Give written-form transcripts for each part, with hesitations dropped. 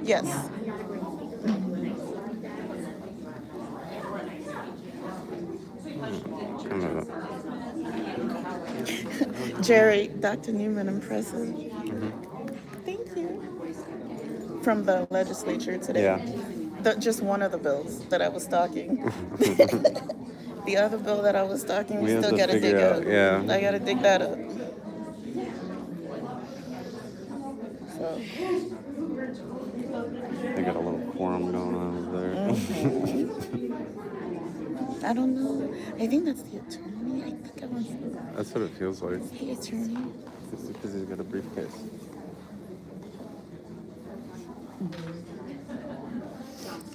Yes. Kind of. Jerry, Dr. Newman, impressive. Thank you. From the legislature today. Yeah. Just one of the bills that I was stalking. The other bill that I was stalking, we We have still to gotta figure dig out. up. Yeah. I gotta dig that up. So, They got a little quorum going on over there. I don't know. I think that's the attorney. I think I want That's what it feels like. the attorney. It's because he's got a briefcase.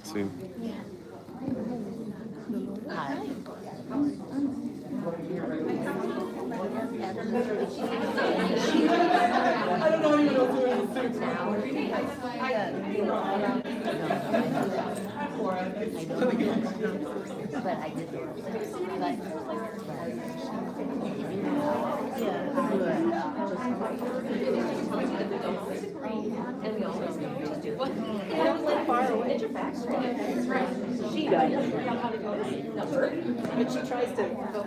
See? But I did. She does. But she tries to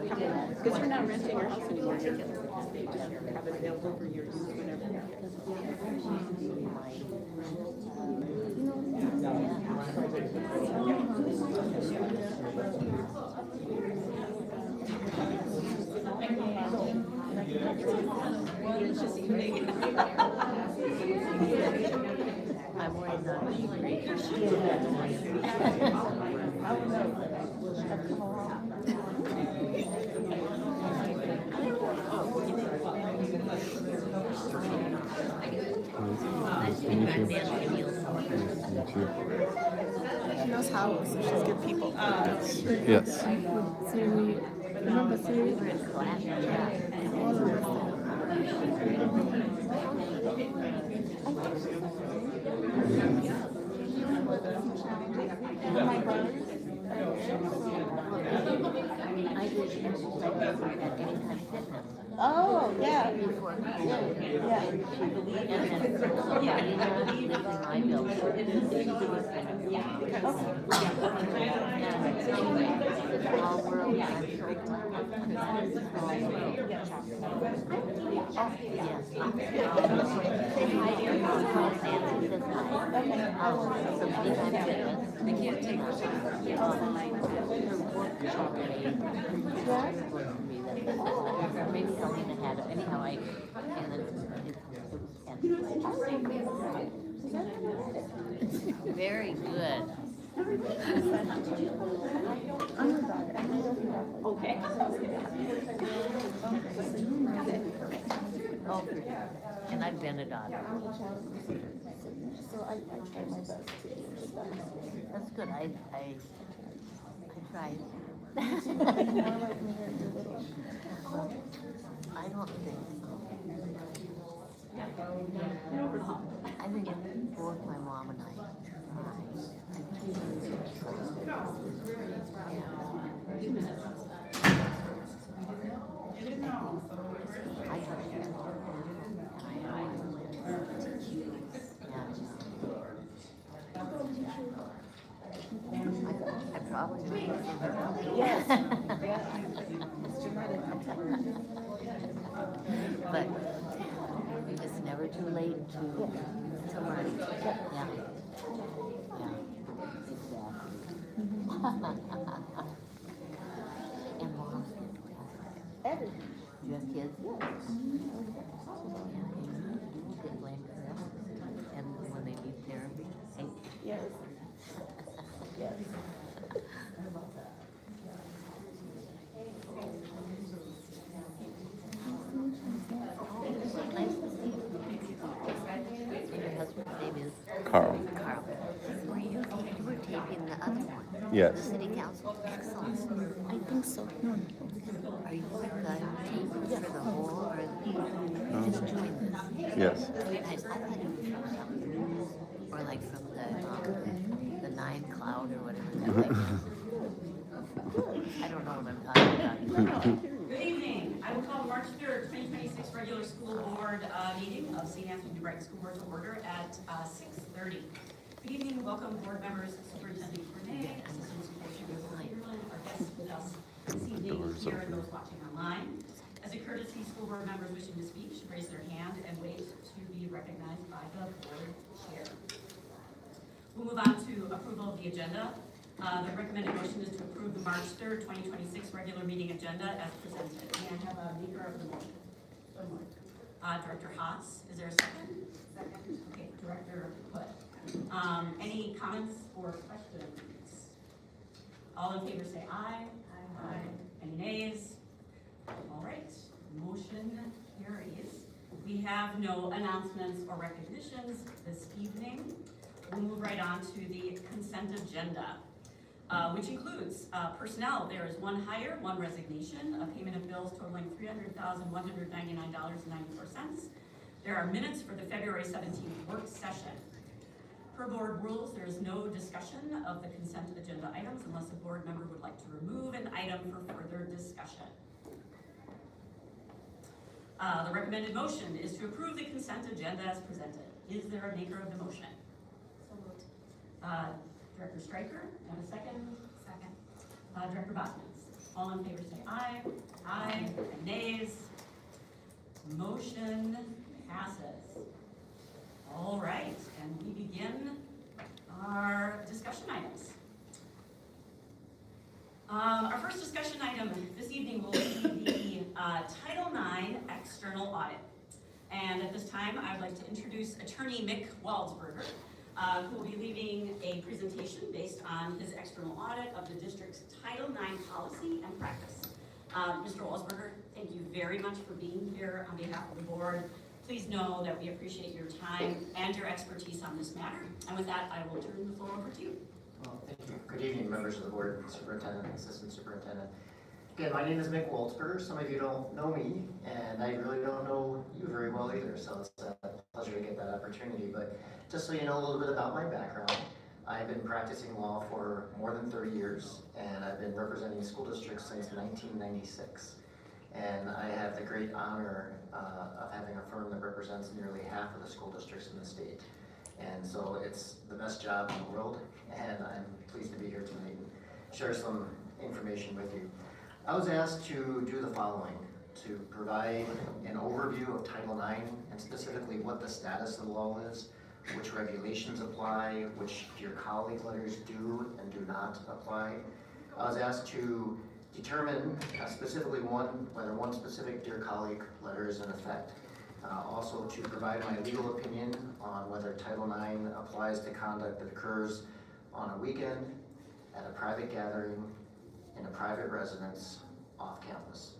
come in, because you're not renting your house anymore. You just have it available for your use whenever. I'm worried about She knows how, so she's good people. Yes. Remember Siri? I did anytime fitness. Oh, yeah. Before COVID. Yeah. I built all world. Maybe Helena had it. Anyhow, and then it was very good. Okay. Oh, and I've been a daughter. So I try my best to do that. That's good. I tried. I don't think so. I think both my mom and I I probably Yes. but it's never too late to learn. Yeah. And moms get you have kids? Get blamed for them. And when they need therapy, hey, Yes. Yes. nice to see you. And your husband's name is Carl. Carl. You were taping the other one? Yes. The city council? Excellent. I think so. Are you like taping for the whole or just doing this? Yes. I thought you were from something news or like from the Nine Cloud or whatever that thing is. I don't know what I'm talking about. Good evening. I will call March 3rd, 2026 regular school board meeting of St. Anthony New Brighton School Board to order at 6:30. welcome board members, Superintendent Renee, Assistant Superintendent Lieberman, our guests with us this evening here and those watching online. As a courtesy, school board members wishing to speak should raise their hand and wait to be recognized by the board chair. We'll move on to approval of the agenda. The recommended motion is to approve the March 3rd, 2026 regular meeting agenda as presented. May I have a maker of the motion? Director Haas, is there a second? Second. Okay, Director Hood. Any comments or questions? All in favor say aye. Aye. Any nays? All right, motion carries. We have no announcements or recognitions this evening. We'll move right on to the consent agenda, which includes personnel. There is one hire, one resignation, a payment of bills totaling $300,199.94. There are minutes for the February 17th work session. Per board rules, there is no discussion of the consent agenda items unless a board member would like to remove an item for further discussion. The recommended motion is to approve the consent agenda as presented. Is there a maker of the motion? So moved. Director Stryker, and a second? Second. Director Bosmans. All in favor say aye. Aye. And nays. Motion passes. All right, and we begin our discussion items. Our first discussion item this evening will be the Title IX external audit. And at this time, I would like to introduce Attorney Mick Waldsberger, who will be leading a presentation based on his external audit of the district's Title IX policy and practice. Mr. Waldsberger, thank you very much for being here on behalf of the board. Please know that we appreciate your time and your expertise on this matter. And with that, I will turn the floor over to you. Well, thank you. Good evening, members of the board, superintendent, assistant superintendent. Again, my name is Mick Waldsberger. Some of you don't know me, and I really don't know you very well either, so it's a pleasure to get that opportunity. But just so you know a little bit about my background, I've been practicing law for more than 30 years, and I've been representing school districts since 1996. And I have the great honor of having a firm that represents nearly half of the school districts in the state. And so it's the best job in the world, and I'm pleased to be here tonight and share some information with you. I was asked to do the following: to provide an overview of Title IX and specifically what the status of the law is, which regulations apply, which Dear Colleague letters do and do not apply. I was asked to determine specifically whether one specific Dear Colleague letter is in effect. Also to provide my legal opinion on whether Title IX applies to conduct that occurs on a weekend, at a private gathering, in a private residence, off campus.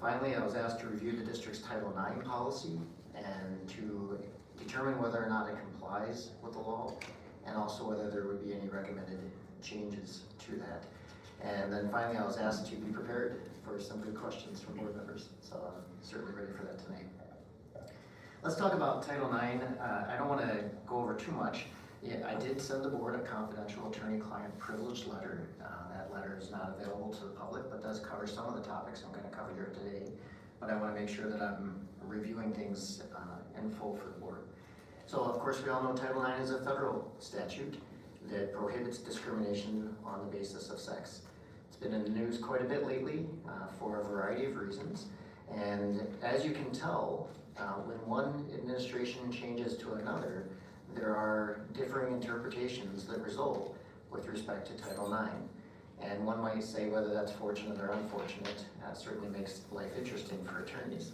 Finally, I was asked to review the district's Title IX policy and to determine whether or not it complies with the law, and also whether there would be any recommended changes to that. And then finally, I was asked to be prepared for some good questions from board members, so I'm certainly ready for that tonight. Let's talk about Title IX. I don't want to go over too much. Yeah, I did send the board a confidential attorney-client privilege letter. That letter is not available to the public, but does cover some of the topics I'm going to cover here today. But I want to make sure that I'm reviewing things in full for the board. So, of course, we all know Title IX is a federal statute that prohibits discrimination on the basis of sex. It's been in the news quite a bit lately for a variety of reasons. And as you can tell, when one administration changes to another, there are differing interpretations that result with respect to Title IX. And one might say whether that's fortunate or unfortunate, certainly makes life interesting for attorneys.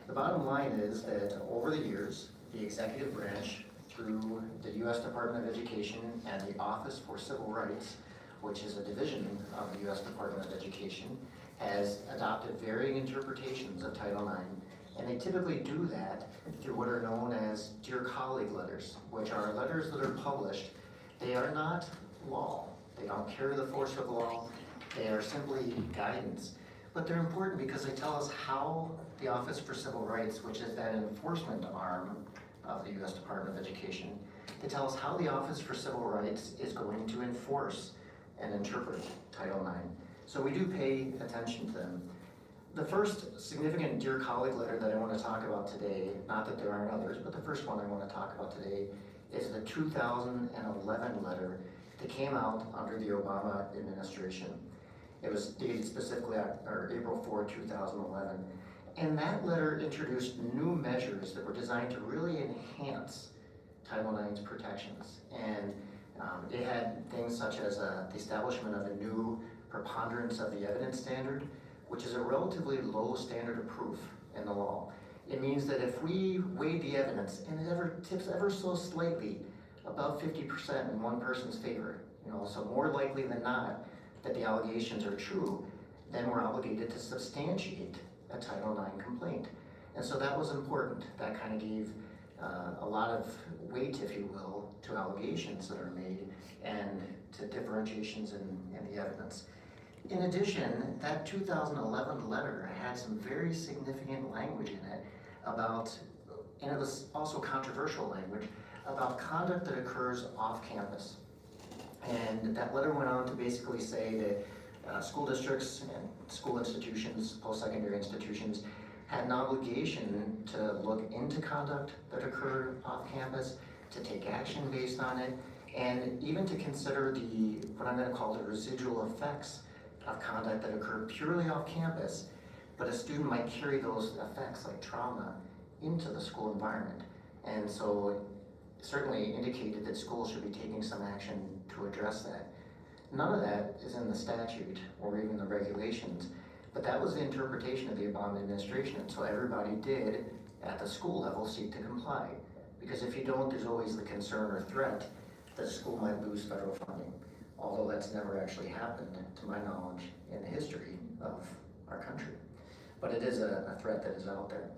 The bottom line is that over the years, the executive branch, through the U.S. Department of Education and the Office for Civil Rights, which is a division of the U.S. Department of Education, has adopted varying interpretations of Title IX. And they typically do that through what are known as Dear Colleague letters, which are letters that are published. They are not law. They don't carry the force of law. They are simply guidance. But they're important because they tell us how the Office for Civil Rights, which is that enforcement arm of the U.S. Department of Education, they tell us how the Office for Civil Rights is going to enforce and interpret Title IX. So we do pay attention to them. The first significant Dear Colleague letter that I want to talk about today, not that there aren't others, but the first one I want to talk about today is the 2011 letter that came out under the Obama administration. It was dated specifically April 4, 2011. And that letter introduced new measures that were designed to really enhance Title IX's protections. And it had things such as the establishment of a new preponderance of the evidence standard, which is a relatively low standard of proof in the law. It means that if we weigh the evidence and it ever tips ever so slightly above 50% in one person's favor, so more likely than not that the allegations are true, then we're obligated to substantiate a Title IX complaint. And so that was important. That kind of gave a lot of weight, if you will, to allegations that are made and to differentiations in the evidence. In addition, that 2011 letter had some very significant language in it about, and it was also controversial language, about conduct that occurs off campus. And that letter went on to basically say that school districts and school institutions, post-secondary institutions, had an obligation to look into conduct that occurred off campus, to take action based on it, and even to consider what I'm going to call the residual effects of conduct that occurred purely off campus, but a student might carry those effects like trauma into the school environment. And so it certainly indicated that schools should be taking some action to address that. None of that is in the statute or even the regulations, but that was the interpretation of the Obama administration. And so everybody did, at the school level, seek to comply. Because if you don't, there's always the concern or threat that a school might lose federal funding. Although that's never actually happened, to my knowledge, in the history of our country. But it is a threat that is out there.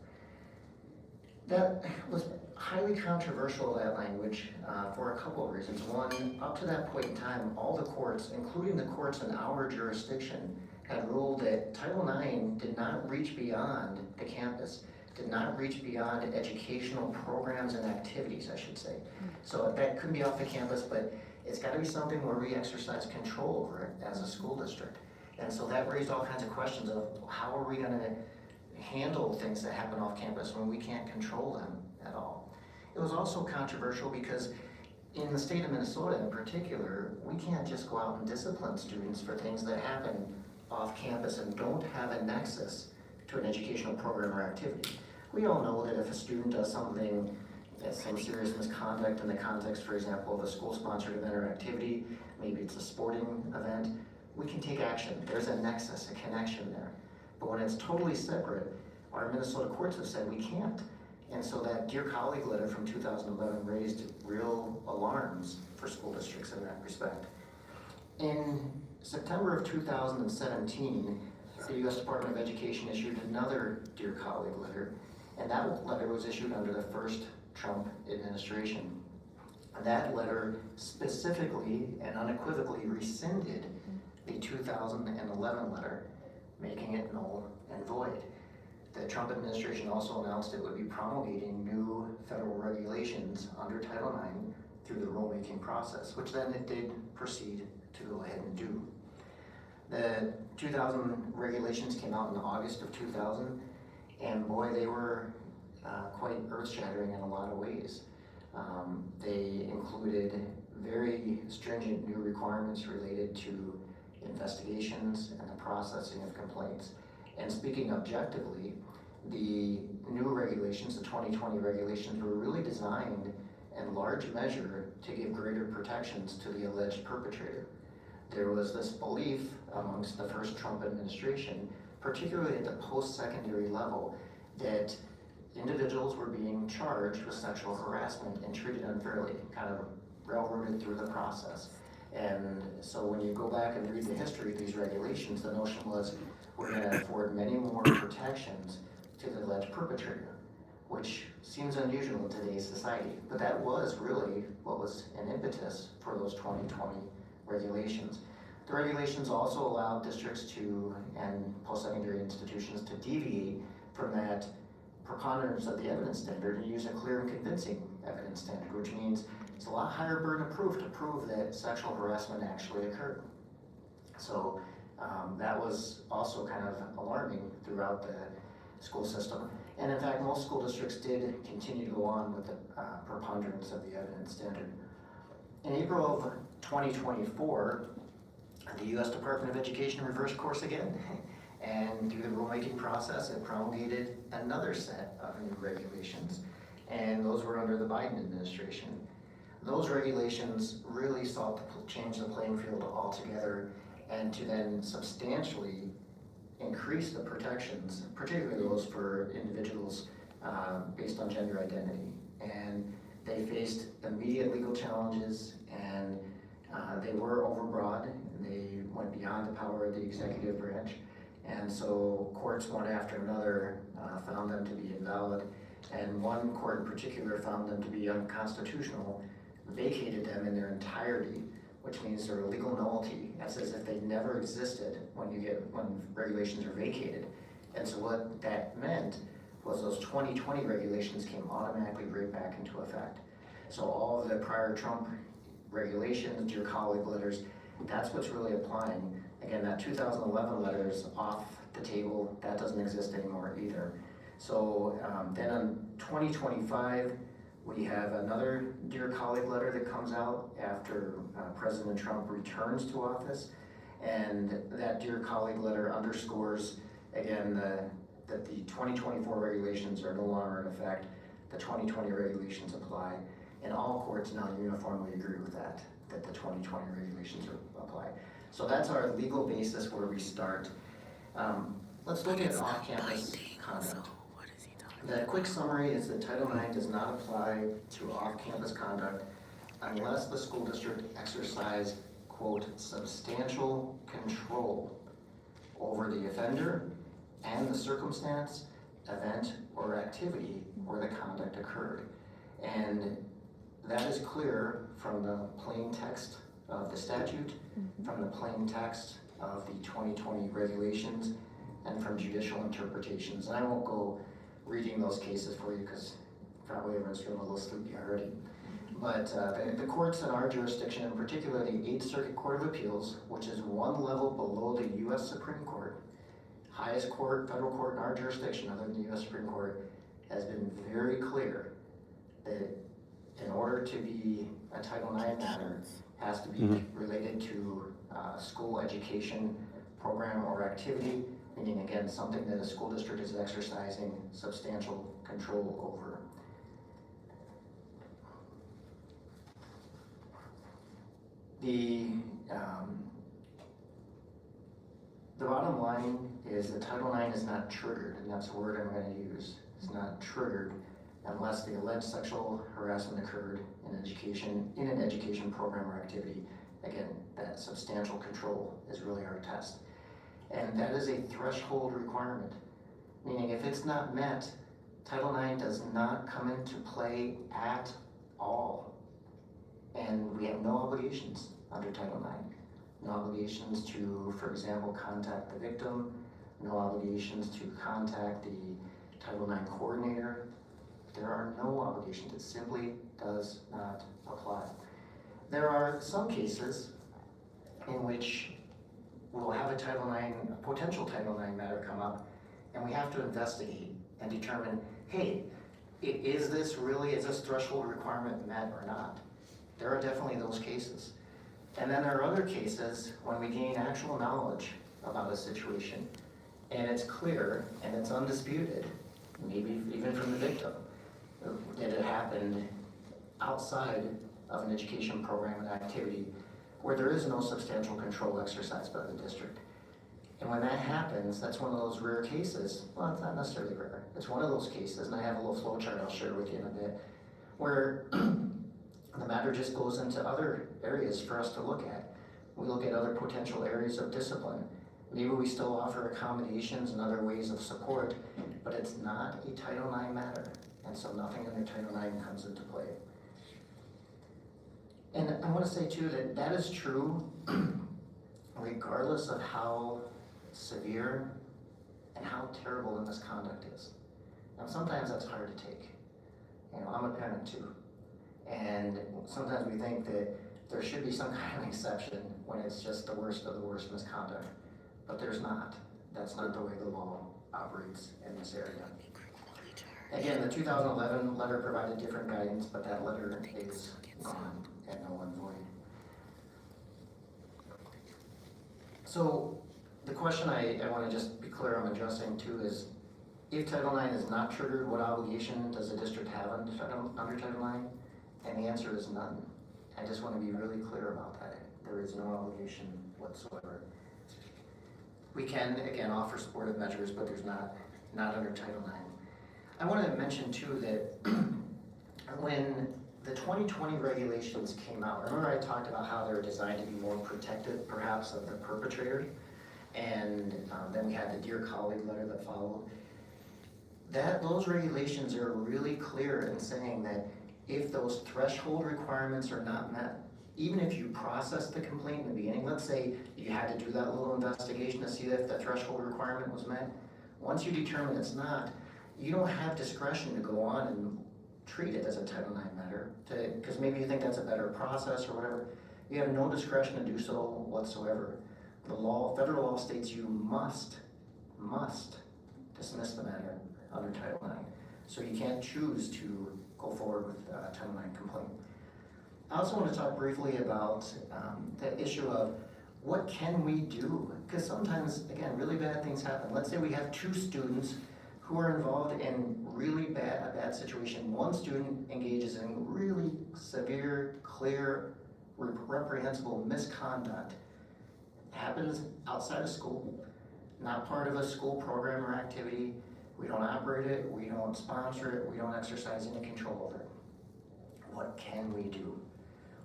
That was highly controversial, that language, for a couple of reasons. One, up to that point in time, all the courts, including the courts in our jurisdiction, had ruled that Title IX did not reach beyond the campus, did not reach beyond educational programs and activities, I should say. So that could be off the campus, but it's got to be something where we exercise control over it as a school district. And so that raised all kinds of questions of how are we going to handle things that happen off campus when we can't control them at all. It was also controversial because in the state of Minnesota in particular, we can't just go out and discipline students for things that happen off campus and don't have a nexus to an educational program or activity. We all know that if a student does something, some serious misconduct in the context, for example, of a school-sponsored event or activity, maybe it's a sporting event, we can take action. There's a nexus, a connection there. But when it's totally separate, our Minnesota courts have said we can't. And so that Dear Colleague letter from 2011 raised real alarms for school districts in that respect. In September of 2017, the U.S. Department of Education issued another Dear Colleague letter, and that letter was issued under the first Trump administration. That letter specifically and unequivocally rescinded the 2011 letter, making it null and void. The Trump administration also announced it would be promulgating new federal regulations under Title IX through the rulemaking process, which then it did proceed to go ahead and do. The 2000 regulations came out in August of 2000, and boy, they were quite earth-shattering in a lot of ways. They included very stringent new requirements related to investigations and the processing of complaints. And speaking objectively, the new regulations, the 2020 regulations, were really designed in large measure to give greater protections to the alleged perpetrator. There was this belief amongst the first Trump administration, particularly at the post-secondary level, that individuals were being charged with sexual harassment and treated unfairly, kind of railroaded through the process. And so when you go back and read the history of these regulations, the notion was we're going to afford many more protections to the alleged perpetrator, which seems unusual in today's society. But that was really what was an impetus for those 2020 regulations. The regulations also allowed districts to, and post-secondary institutions, to deviate from that preponderance of the evidence standard and use a clear and convincing evidence standard, which means it's a lot higher burden of proof to prove that sexual harassment actually occurred. So that was also kind of alarming throughout the school system. And in fact, most school districts did continue to go on with the preponderance of the evidence standard. In April of 2024, the U.S. Department of Education reversed course again. And through the rulemaking process, it promulgated another set of new regulations. And those were under the Biden administration. Those regulations really sought to change the playing field altogether and to then substantially increase the protections, particularly those for individuals based on gender identity. And they faced immediate legal challenges, and they were overbroad. They went beyond the power of the executive branch. And so courts, one after another, found them to be invalid. And one court in particular found them to be unconstitutional, vacated them in their entirety, which means they're a legal nullity. That's as if they never existed when regulations are vacated. And so what that meant was those 2020 regulations came automatically right back into effect. So all of the prior Trump regulations, Dear Colleague letters, that's what's really applying. Again, that 2011 letter is off the table. That doesn't exist anymore either. So then in 2025, we have another Dear Colleague letter that comes out after President Trump returns to office. And that Dear Colleague letter underscores, again, that the 2024 regulations are no longer in effect. The 2020 regulations apply. And all courts now uniformly agree with that the 2020 regulations apply. So that's our legal basis where we start. Let's look at off-campus conduct. The quick summary is that Title IX does not apply to off-campus conduct unless the school district exercise, quote, substantial control over the offender and the circumstance, event, or activity where the conduct occurred. And that is clear from the plain text of the statute, from the plain text of the 2020 regulations, and from judicial interpretations. And I won't go reading those cases for you because probably everyone's feeling a little sleepy already. But the courts in our jurisdiction, in particular the 8th Circuit Court of Appeals, which is one level below the U.S. Supreme Court, highest court, federal court in our jurisdiction other than the U.S. Supreme Court, has been very clear that in order to be a Title IX matter, has to be related to school education program or activity, meaning again, something that a school district is exercising substantial control over. The bottom line is that Title IX is not triggered, and that's the word I'm going to use. It's not triggered unless the alleged sexual harassment occurred in an education program or activity. Again, that substantial control is really our test. And that is a threshold requirement, meaning if it's not met, Title IX does not come into play at all. And we have no obligations under Title IX. No obligations to, for example, contact the victim, no obligations to contact the Title IX coordinator. There are no obligations. It simply does not apply. There are some cases in which we'll have a potential Title IX matter come up, and we have to investigate and determine, hey, is this threshold requirement met or not? There are definitely those cases. And then there are other cases when we gain actual knowledge about a situation, and it's clear and it's undisputed, maybe even from the victim, that it happened outside of an education program and activity where there is no substantial control exercised by the district. And when that happens, that's one of those rare cases, well, it's not necessarily rare, it's one of those cases, and I have a little flow chart I'll share with you in a bit, where the matter just goes into other areas for us to look at. We look at other potential areas of discipline. Maybe we still offer accommodations and other ways of support, but it's not a Title IX matter, and so nothing under Title IX comes into play. And I want to say too that that is true regardless of how severe and how terrible the misconduct is. Now sometimes that's hard to take. You know, I'm a parent too. And sometimes we think that there should be some kind of exception when it's just the worst of the worst misconduct. But there's not. That's not the way the law operates in this area. Again, the 2011 letter provided different guidance, but that letter is gone and null and void. So the question I want to just be clear I'm addressing too is, if Title IX is not triggered, what obligation does the district have under Title IX? And the answer is none. I just want to be really clear about that. There is no obligation whatsoever. We can, again, offer supportive measures, but there's not under Title IX. I want to mention too that when the 2020 regulations came out, remember I talked about how they were designed to be more protective perhaps of the perpetrator, and then we had the Dear Colleague letter that followed. Those regulations are really clear in saying that if those threshold requirements are not met, even if you process the complaint in the beginning, let's say you had to do that little investigation to see if the threshold requirement was met, once you determine it's not, you don't have discretion to go on and treat it as a Title IX matter, because maybe you think that's a better process or whatever. You have no discretion to do so whatsoever. The law, federal law states you must dismiss the matter under Title IX. So you can't choose to go forward with a Title IX complaint. I also want to talk briefly about the issue of what can we do? Because sometimes, again, really bad things happen. Let's say we have two students who are involved in really a bad situation. One student engages in really severe, clear, reprehensible misconduct. It happens outside of school, not part of a school program or activity. We don't operate it, we don't sponsor it, we don't exercise any control over it. What can we do?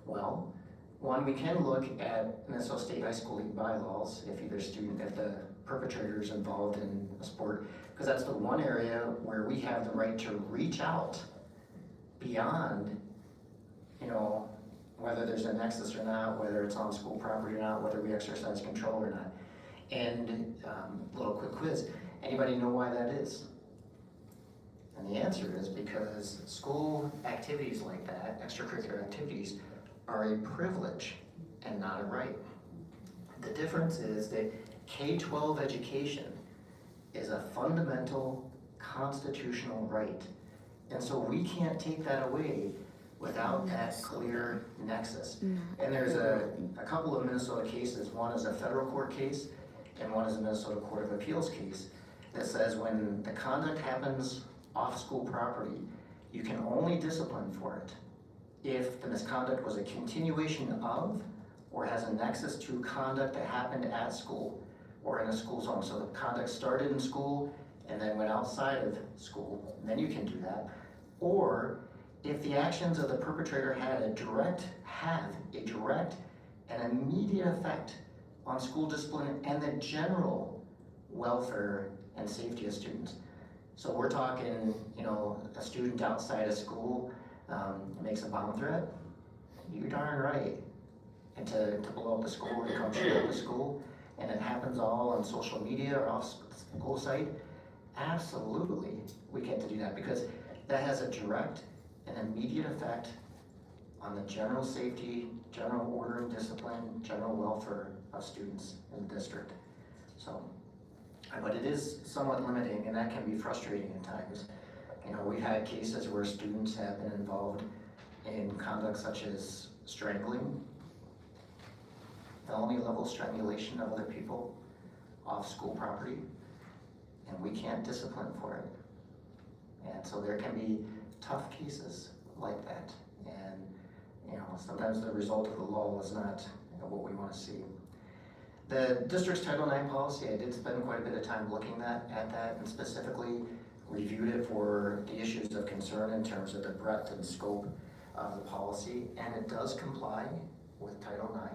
Well, one, we can look at Minnesota State High School League bylaws if the perpetrator is involved in a sport, because that's the one area where we have the right to reach out beyond, whether there's a nexus or not, whether it's on school property or not, whether we exercise control or not. And little quick quiz, anybody know why that is? And the answer is because school activities like that, extracurricular activities, are a privilege and not a right. The difference is that K-12 education is a fundamental constitutional right. And so we can't take that away without that clear nexus. And there's a couple of Minnesota cases. One is a federal court case and one is a Minnesota Court of Appeals case that says when the conduct happens off school property, you can only discipline for it if the misconduct was a continuation of or has a nexus to conduct that happened at school or in a school zone. So the conduct started in school and then went outside of school, and then you can do that. Or if the actions of the perpetrator have a direct and immediate effect on school discipline and the general welfare and safety of students. So we're talking, a student outside of school makes a bomb threat, you're darn right. And to blow up the school and come shoot up the school, and it happens all on social media or off school site, absolutely we get to do that because that has a direct and immediate effect on the general safety, general order and discipline, general welfare of students in the district. So, but it is somewhat limiting and that can be frustrating at times. We've had cases where students have been involved in conduct such as strangling, felony level strangulation of other people off school property, and we can't discipline for it. And so there can be tough cases like that. And sometimes the result of the law is not what we want to see. The district's Title IX policy, I did spend quite a bit of time looking at that and specifically reviewed it for the issues of concern in terms of the breadth and scope of the policy, and it does comply with Title IX.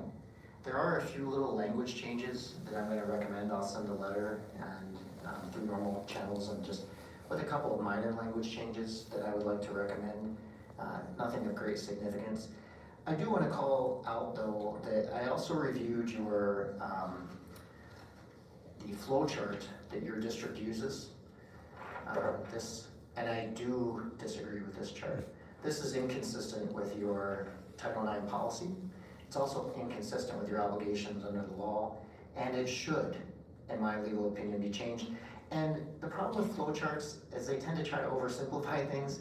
There are a few little language changes that I'm going to recommend. I'll send a letter and through normal channels and just with a couple of minor language changes that I would like to recommend. Nothing of great significance. I do want to call out though that I also reviewed your the flow chart that your district uses. And I do disagree with this chart. This is inconsistent with your Title IX policy. It's also inconsistent with your obligations under the law, and it should, in my legal opinion, be changed. And the problem with flowcharts is they tend to try to oversimplify things,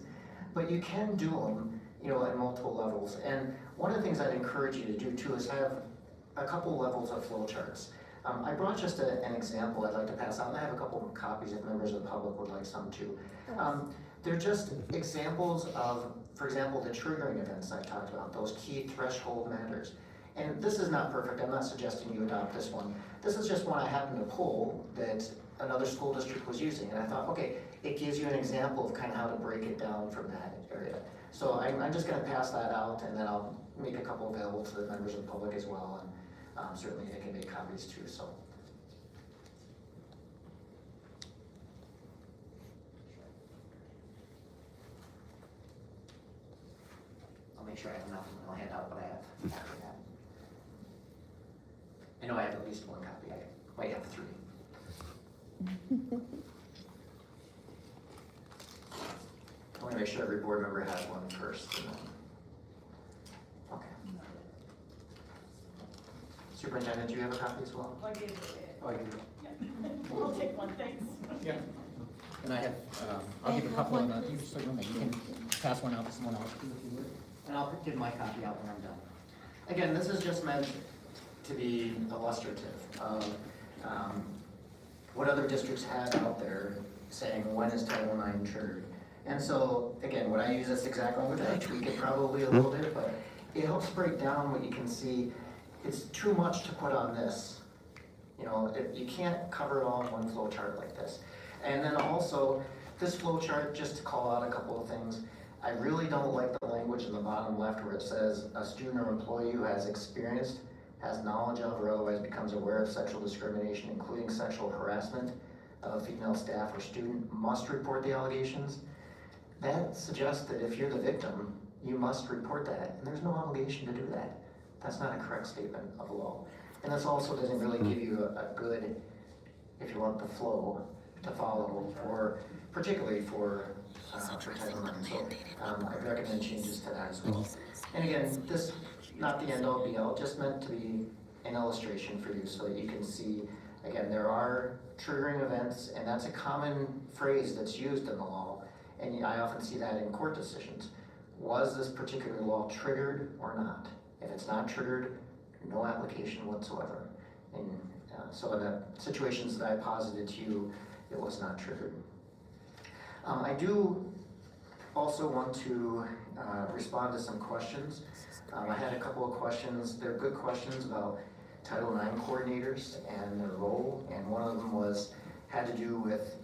but you can do them, at multiple levels. And one of the things I'd encourage you to do too is have a couple levels of flowcharts. I brought just an example I'd like to pass out, and I have a couple of copies if members of the public would like some too. They're just examples of, for example, the triggering events I talked about, those key threshold matters. And this is not perfect, I'm not suggesting you adopt this one. This is just one I happened to pull that another school district was using, and I thought, okay, it gives you an example of kind of how to break it down from that area. So I'm just gonna pass that out, and then I'll make a couple available to the members of the public as well, and certainly they can make copies too, so. I'll make sure I have enough, and I'll hand out what I have after that. I know I have at least one copy, I might have 3. I want to make sure every board member has one first. And then... Okay. Superintendent, do you have a copy as well? I gave it. Oh, I do. I'll take one, thanks. Yeah. And I have, I'll give a couple of, you can pass one out to someone else too if you would. And I'll give my copy out when I'm done. Again, this is just meant to be illustrative of what other districts have out there saying when is Title IX triggered. And so, again, when I use this exact language, I tweak it probably a little bit, but it helps break down what you can see. It's too much to put on this. You can't cover it all in one flow chart like this. And then also, this flow chart, just to call out a couple of things, I really don't like the language in the bottom left where it says a student or employee who has experienced, has knowledge of, or otherwise becomes aware of sexual discrimination, including sexual harassment of a female staff or student, must report the allegations. That suggests that if you're the victim, you must report that, and there's no obligation to do that. That's not a correct statement of the law. And this also doesn't really give you a good, if you want the flow to follow, particularly for Title IX. So I recommend changes to that as well. And again, this, not the end all be all, just meant to be an illustration for you so that you can see, again, there are triggering events, and that's a common phrase that's used in the law, and I often see that in court decisions. Was this particular law triggered or not? If it's not triggered, no application whatsoever. And so in the situations that I posited to you, it was not triggered. I do also want to respond to some questions. I had a couple of questions. They're good questions about Title IX coordinators and their role, and one of them had to do with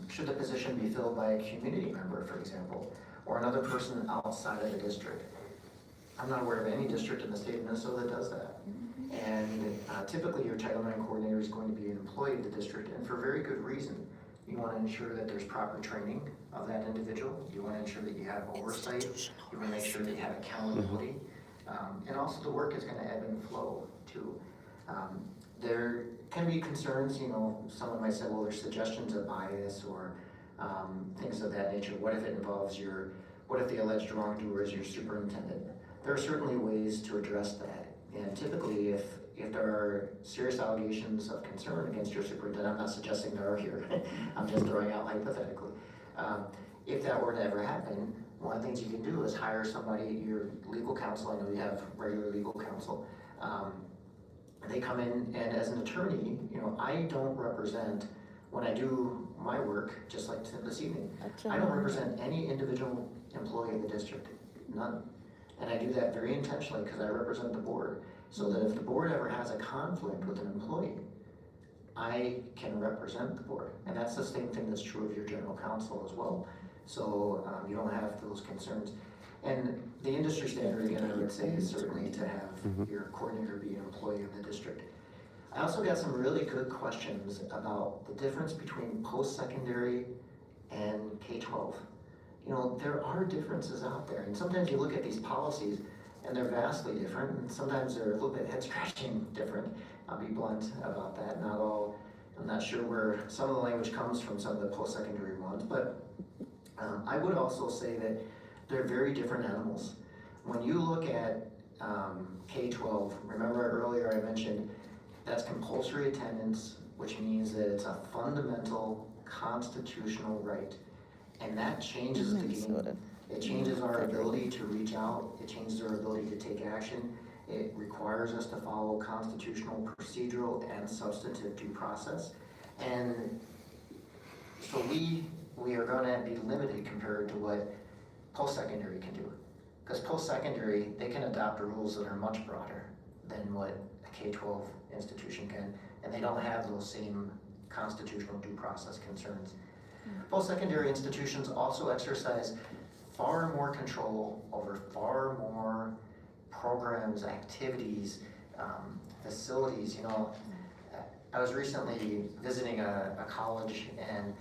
should the position be filled by a community member, for example, or another person outside of the district. I'm not aware of any district in the state of Minnesota that does that. And typically your Title IX coordinator is going to be an employee of the district, and for very good reason. You want to ensure that there's proper training of that individual. You want to ensure that you have oversight. You want to make sure that you have accountability. And also the work is going to ebb and flow too. There can be concerns, someone might say, well, there's suggestions of bias or things of that nature. What if it involves what if the alleged wrongdoer is your superintendent? There are certainly ways to address that. And typically if there are serious allegations of concern against your superintendent, I'm not suggesting there are here, I'm just throwing out hypothetically. If that were to ever happen, one of the things you can do is hire somebody, your legal counsel, I know you have regular legal counsel, they come in, and as an attorney, I don't represent, when I do my work, just like this evening, I don't represent any individual employee of the district, none. And I do that very intentionally because I represent the board, so that if the board ever has a conflict with an employee, I can represent the board. And that's the same thing that's true of your general counsel as well. So you don't have those concerns. And the industry standard, again, I would say, is certainly to have your coordinator be an employee of the district. I also got some really good questions about the difference between post-secondary and K-12. There are differences out there, and sometimes you look at these policies and they're vastly different, and sometimes they're a little bit head-scratching different. I'll be blunt about that. I'm not sure where some of the language comes from some of the post-secondary ones, but I would also say that they're very different animals. When you look at K-12, remember earlier I mentioned that's compulsory attendance, which means that it's a fundamental constitutional right. And that changes the game. Minnesota. It changes our ability to reach out, it changes our ability to take action. It requires us to follow constitutional, procedural, and substantive due process. And so we are gonna be limited compared to what post-secondary can do. Because post-secondary, they can adopt rules that are much broader than what a K-12 institution can, and they don't have those same constitutional due process concerns. Post-secondary institutions also exercise far more control over far more programs, activities, facilities. You know, I was recently visiting a college, and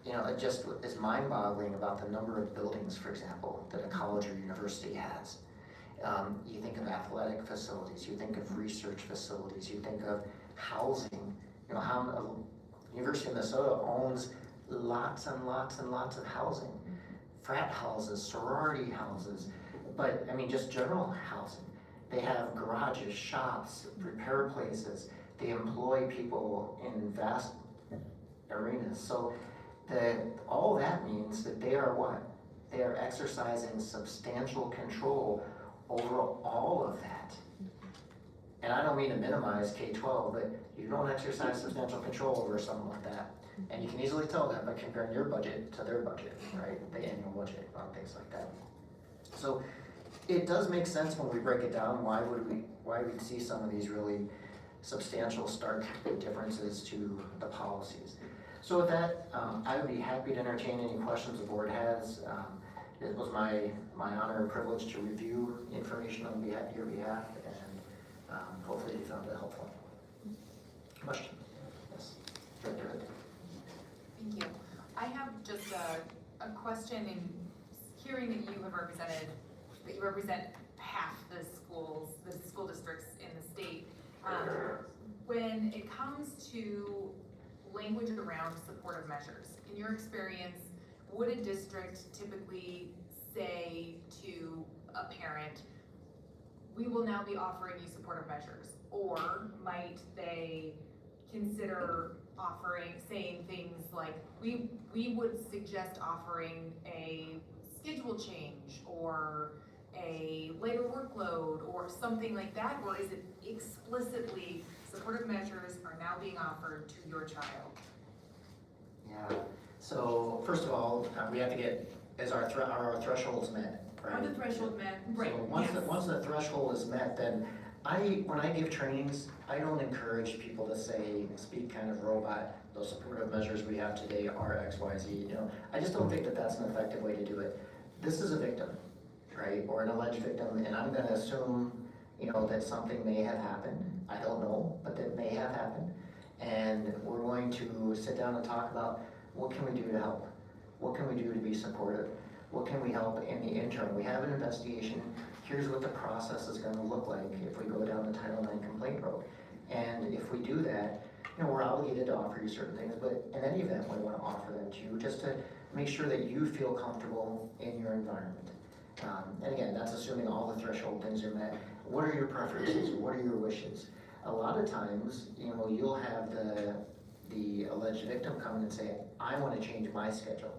you know, it just is mind-boggling about the number of buildings, for example, that a college or university has. You think of athletic facilities, you think of research facilities, you think of housing. You know, how University of Minnesota owns lots and lots and lots of housing. Frat houses, sorority houses, but I mean just general housing. They have garages, shops, repair places. They employ people in vast arenas. So all that means that they are what? They are exercising substantial control over all of that. And I don't mean to minimize K-12, but you don't exercise substantial control over something like that. And you can easily tell that by comparing your budget to their budget, right? The annual budget on things like that. So it does make sense when we break it down, why we'd see some of these really substantial, stark differences to the policies. So with that, I would be happy to entertain any questions the board has. It was my honor and privilege to review information on your behalf, and hopefully you found it helpful. Question? Yes. Director Hood. Thank you. I have just a question in hearing that you represent half the school districts in the state. When it comes to language around supportive measures, in your experience, would a district typically say to a parent, we will now be offering you supportive measures? Or might they consider saying things like, we would suggest offering a schedule change or a later workload or something like that? Or is it explicitly supportive measures are now being offered to your child? Yeah, so first of all, we have to get, are our thresholds met, right? Are the threshold met? Right, So once the threshold is met, then when I give trainings, I don't encourage people to speak kind of robot, those supportive measures we have today are X, Y, Z, you know. I just don't think that that's an effective way to do it. This is a victim, right, or an alleged victim, and I'm gonna assume, you know, that something may have happened. I don't know, but that may have happened. And we're going to sit down and talk about what can we do to help? What can we do to be supportive? What can we help in the interim? We have an investigation. Here's what the process is going to look like if we go down the Title IX complaint road. And if we do that, you know, we're obligated to offer you certain things, but in any event, we want to offer them to you just to make sure that you feel comfortable in your environment. And again, that's assuming all the threshold things are met. What are your preferences? What are your wishes? A lot of times, you know, you'll have the alleged victim come in and say, I want to change my schedule.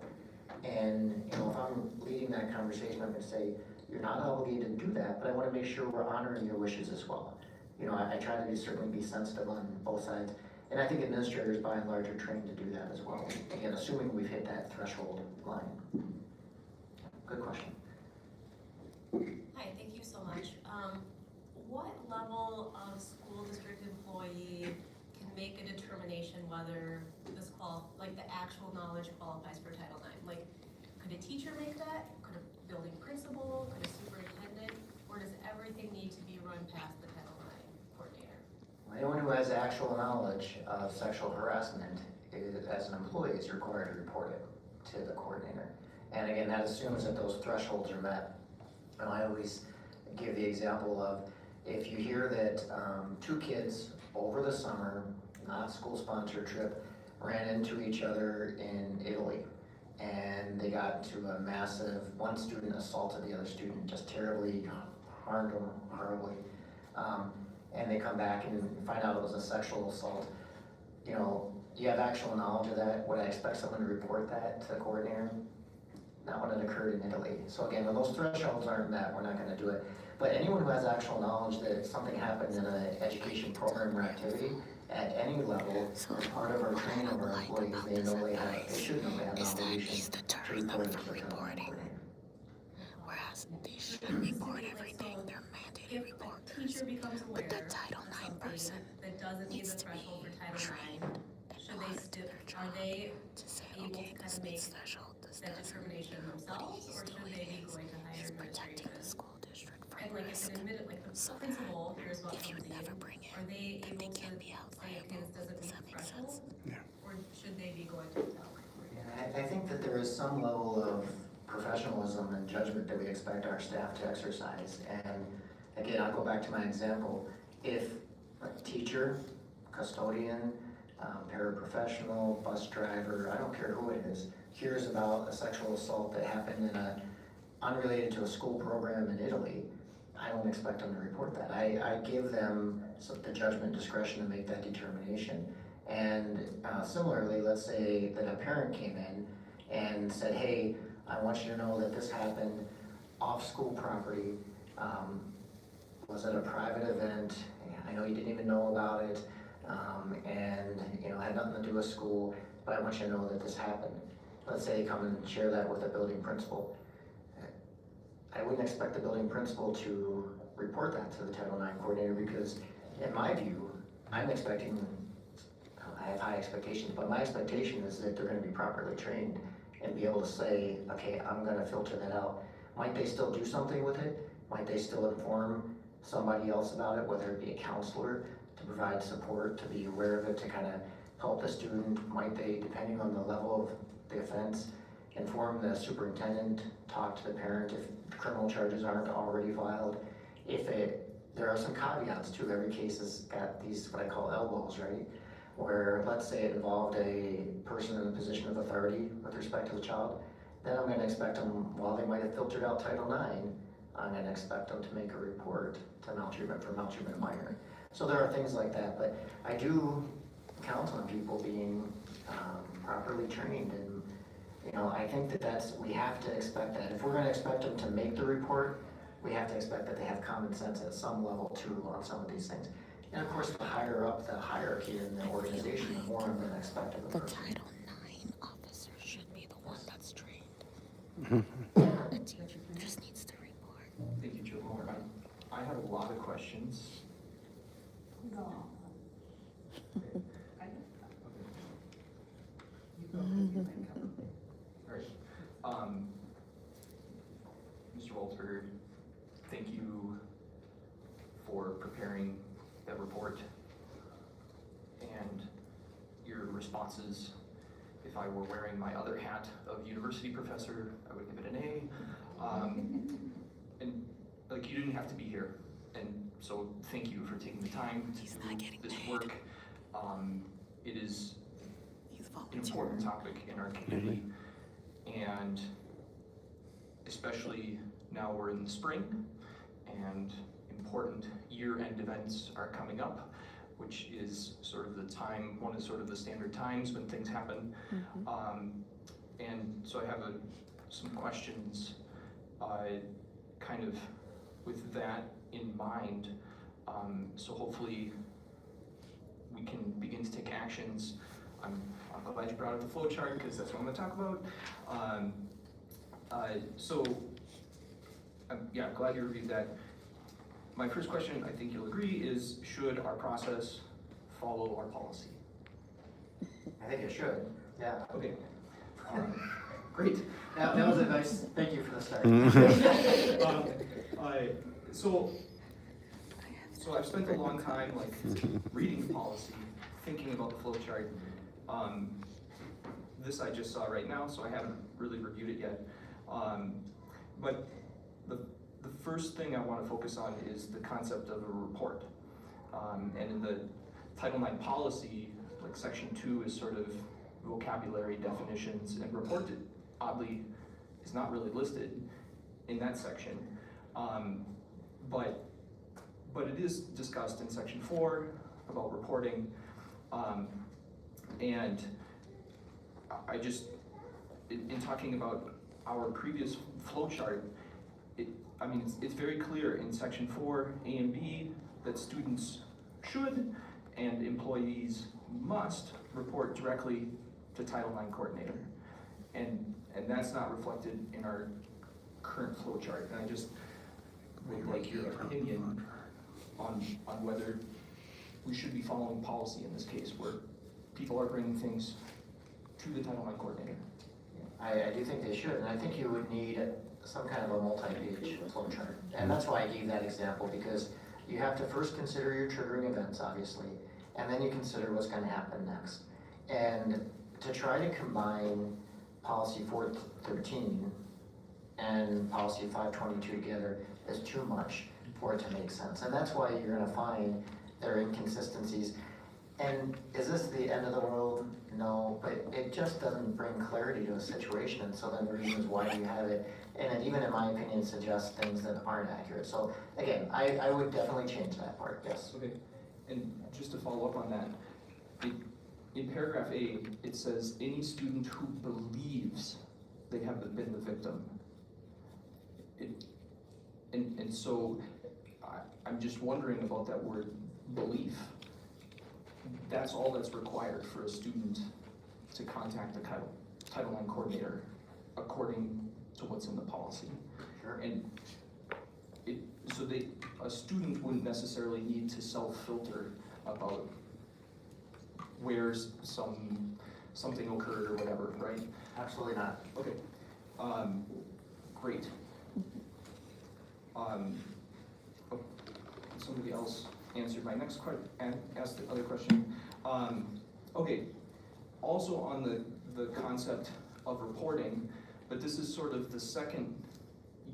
And, you know, if I'm leading that conversation, I'm going to say, you're not obligated to do that, but I want to make sure we're honoring your wishes as well. You know, I try to certainly be sensitive on both sides. And I think administrators, by and large, are trained to do that as well. Again, assuming we've hit that threshold line. Good question. Hi, thank you so much. What level of school district employee can make a determination whether this the actual knowledge qualifies for Title IX? Like, could a teacher make that? Could a building principal? Could a superintendent? Or does everything need to be run past the Title IX coordinator? Anyone who has actual knowledge of sexual harassment as an employee is required to report it to the coordinator. And again, that assumes that those thresholds are met. And I always give the example of, if you hear that 2 kids over the summer, not school-sponsored trip, ran into each other in Italy, and they got into a massive, one student assaulted the other student, just terribly harmed him horribly, and they come back and find out it was a sexual assault, you know, you have actual knowledge of that, would I expect someone to report that to the coordinator? Not when it occurred in Italy. So again, when those thresholds aren't met, we're not gonna do it. But anyone who has actual knowledge that something happened in an education program or activity at any level, as part of our training of our employees, they should know they have an obligation to report it to the coordinator. Whereas they should report everything, they're mandated If report. a teacher becomes aware But the Title of IX something person that doesn't meet needs the to be threshold for Title trained IX, and should know they how to do still, their are job they to say, able okay, to kind this of make meets threshold, this that doesn't. determination What themselves, he's or should doing they be is going to higher he's protecting administration? the school district from And like if risk. an admitted, like the So principal hears about if you something, never bring it, are they then they able to can't be held say, okay, this doesn't Does meet that the make sense? threshold? Or should they be going to the Title IX? And I think that there is some level of professionalism and judgment that we expect our staff to exercise. And again, I'll go back to my example. If a teacher, custodian, paraprofessional, bus driver, I don't care who it is, hears about a sexual assault that happened in unrelated to a school program in Italy, I don't expect them to report that. I give them the judgment discretion to make that determination. And similarly, let's say that a parent came in and said, hey, I want you to know that this happened off school property. Was at a private event. I know you didn't even know about it. And had nothing to do with school, but I want you to know that this happened. Let's say you come and share that with the building principal. I wouldn't expect the building principal to report that to the Title IX coordinator because in my view, I'm expecting, I have high expectations, but my expectation is that they're gonna be properly trained and be able to say, okay, I'm gonna filter that out. Might they still do something with it? Might they still inform somebody else about it, whether it be a counselor, to provide support, to be aware of it, to kind of help the student? Might they, depending on the level of the offense, inform the superintendent, talk to the parent if criminal charges aren't already filed? There are some caveats too. Every case has got these, what I call elbows, right? Where let's say it involved a person in a position of authority with respect to the child, then I'm gonna expect them, while they might have filtered out Title IX, I'm gonna expect them to make a report to maltreatment for maltreatment minor. So there are things like that, but I do count on people being properly trained, and I think we have to expect that. If we're gonna expect them to make the report, we have to expect that they have common sense at some level too on some of these things. And of course, the higher up the hierarchy in the organization, the more I'm gonna expect of a The person. Title IX officer should be the one that's trained. The teacher just needs to report. Thank you, Joe. I have a lot of questions. All right. Mr. Walter, thank you for preparing that report and your responses. If I were wearing my other hat of university professor, I would give it an A. And like, you didn't have to be here, and so thank you for taking the time to do this work. It is an important topic in our community, and especially now we're in the spring, and important year-end events are coming up, which is sort of the time, one is sort of the standard times when things happen. And so I have some questions kind of with that in mind. So hopefully we can begin to take actions. I'm glad you brought up the flow chart because that's what I'm gonna talk about. I'm glad you reviewed that. My first question, I think you'll agree, is should our process follow our policy? I think it should, yeah. Okay. Great. That was a nice, thank you for the start. So I've spent a long time reading the policy, thinking about the flow chart. This I just saw right now, so I haven't really reviewed it yet. But the first thing I want to focus on is the concept of a report. And in the Title IX policy, section 2 is sort of vocabulary definitions, and report, oddly, is not really listed in that section. But it is discussed in section 4 about reporting. And I just, in talking about our previous flow chart, I mean, it's very clear in section 4, A and B, that students should and employees must report directly to Title IX coordinator. And that's not reflected in our current flow chart. And I just would like your opinion on whether we should be following policy in this case, where people are bringing things to the Title IX coordinator. I do think they should, and I think you would need some kind of a multi-page flow chart. And that's why I gave that example, because you have to first consider your triggering events, obviously, and then you consider what's gonna happen next. And to try to combine policy 413 and policy 522 together is too much for it to make sense. And that's why you're gonna find there are inconsistencies. And is this the end of the world? No, but it just doesn't bring clarity to a situation. And so then the reasons why you have it, and it even in my opinion suggests things that aren't accurate. So again, I would definitely change that part, yes. Okay, and just to follow up on that, in paragraph A, it says any student who believes they have been the victim. And so I'm just wondering about that word belief. That's all that's required for a student to contact the Title IX coordinator according to what's in the policy. Sure. And so a student wouldn't necessarily need to self-filter about where something occurred or whatever, right? Absolutely not. Okay, great. Somebody else answered my next question, and asked the other question. Okay, also on the concept of reporting, but this is sort of the second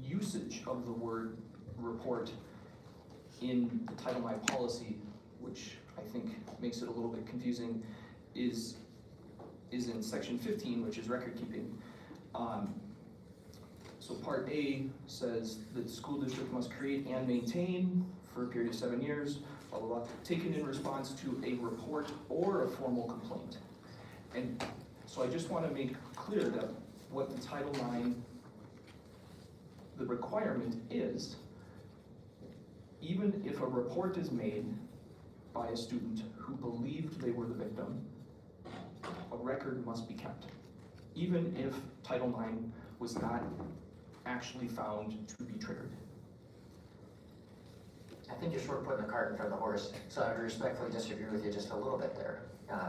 usage of the word report in the Title IX policy, which I think makes it a little bit confusing, is in section 15, which is record keeping. So part A says that the school district must create and maintain for a period of 7 years, blah, blah, blah, taken in response to a report or a formal complaint. And so I just want to make clear that what the Title IX, the requirement is, even if a report is made by a student who believed they were the victim, a record must be kept, even if Title IX was not actually found to be triggered. I think you're sort of putting the cart in front of the horse, so I would respectfully disagree with you just a little bit there.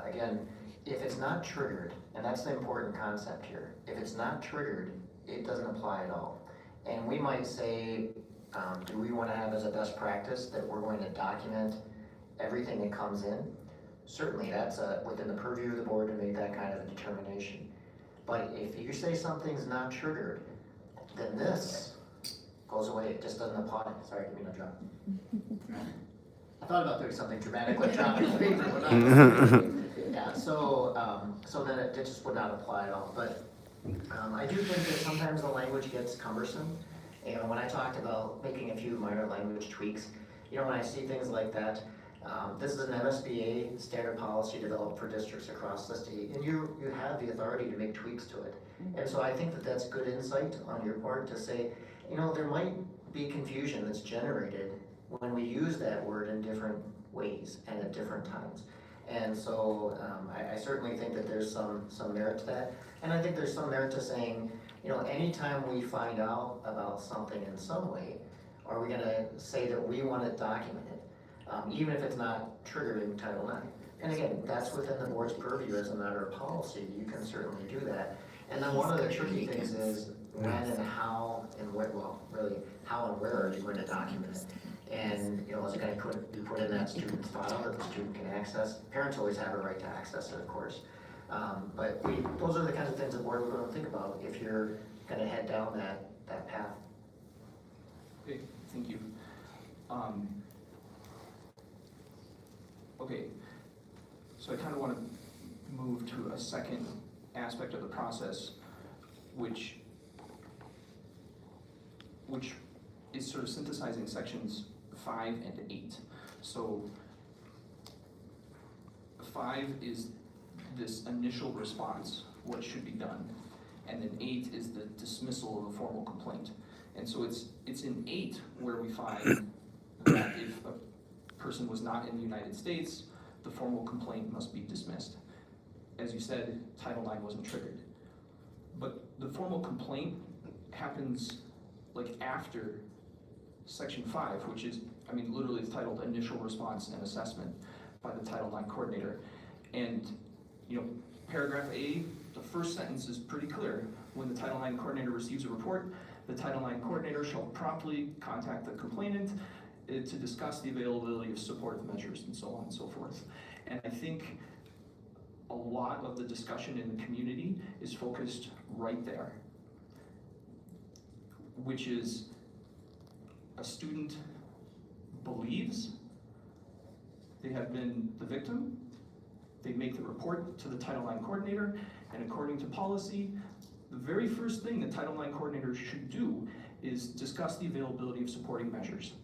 Again, if it's not triggered, and that's the important concept here, if it's not triggered, it doesn't apply at all. And we might say, do we want to have as a best practice that we're going to document everything that comes in? Certainly, that's within the purview of the board to make that kind of a determination. But if you say something's not triggered, then this goes away, it just doesn't apply. Sorry, give me no drop. I thought about doing something dramatic like dropping the paper, but not. Yeah, so then it just would not apply at all. But I do think that sometimes the language gets cumbersome. You know, when I talked about making a few minor language tweaks, you know, when I see things like that, this is an MSBA standard policy developed for districts across the state, and you have the authority to make tweaks to it. And so I think that that's good insight on your part to say, you know, there might be confusion that's generated when we use that word in different ways and at different times. And so I certainly think that there's some merit to that. And I think there's some merit to saying, you know, anytime we find out about something in some way, are we gonna say that we want it documented, even if it's not triggered in Title IX? And again, that's within the board's purview as a matter of policy. You can certainly do that. And then one of the tricky things is when and how and where, well, really, how and where are you going to document it? And, you know, is it going to be put in that student's file that the student can access? Parents always have a right to access it, of course. But those are the kinds of things the board would want to think about if you're going to head down that path. Okay, thank you. Okay, so I kind of want to move to a second aspect of the process, which is sort of synthesizing sections 5 and 8. So 5 is this initial response, what should be done. And then 8 is the dismissal of a formal complaint. And so it's in 8 where we find that if a person was not in the United States, the formal complaint must be dismissed. As you said, Title IX wasn't triggered. But the formal complaint happens like after Section 5, which is, I mean, literally it's titled Initial Response and Assessment by the Title IX Coordinator. And, you know, paragraph A, the first sentence is pretty clear. When the Title IX Coordinator receives a report, the Title IX Coordinator shall promptly contact the complainant to discuss the availability of supportive measures and so on and so forth. And I think a lot of the discussion in the community is focused right there, which is a student believes they have been the victim, they make the report to the Title IX Coordinator, and according to policy, the very first thing the Title IX Coordinator should do is discuss the availability of supporting measures.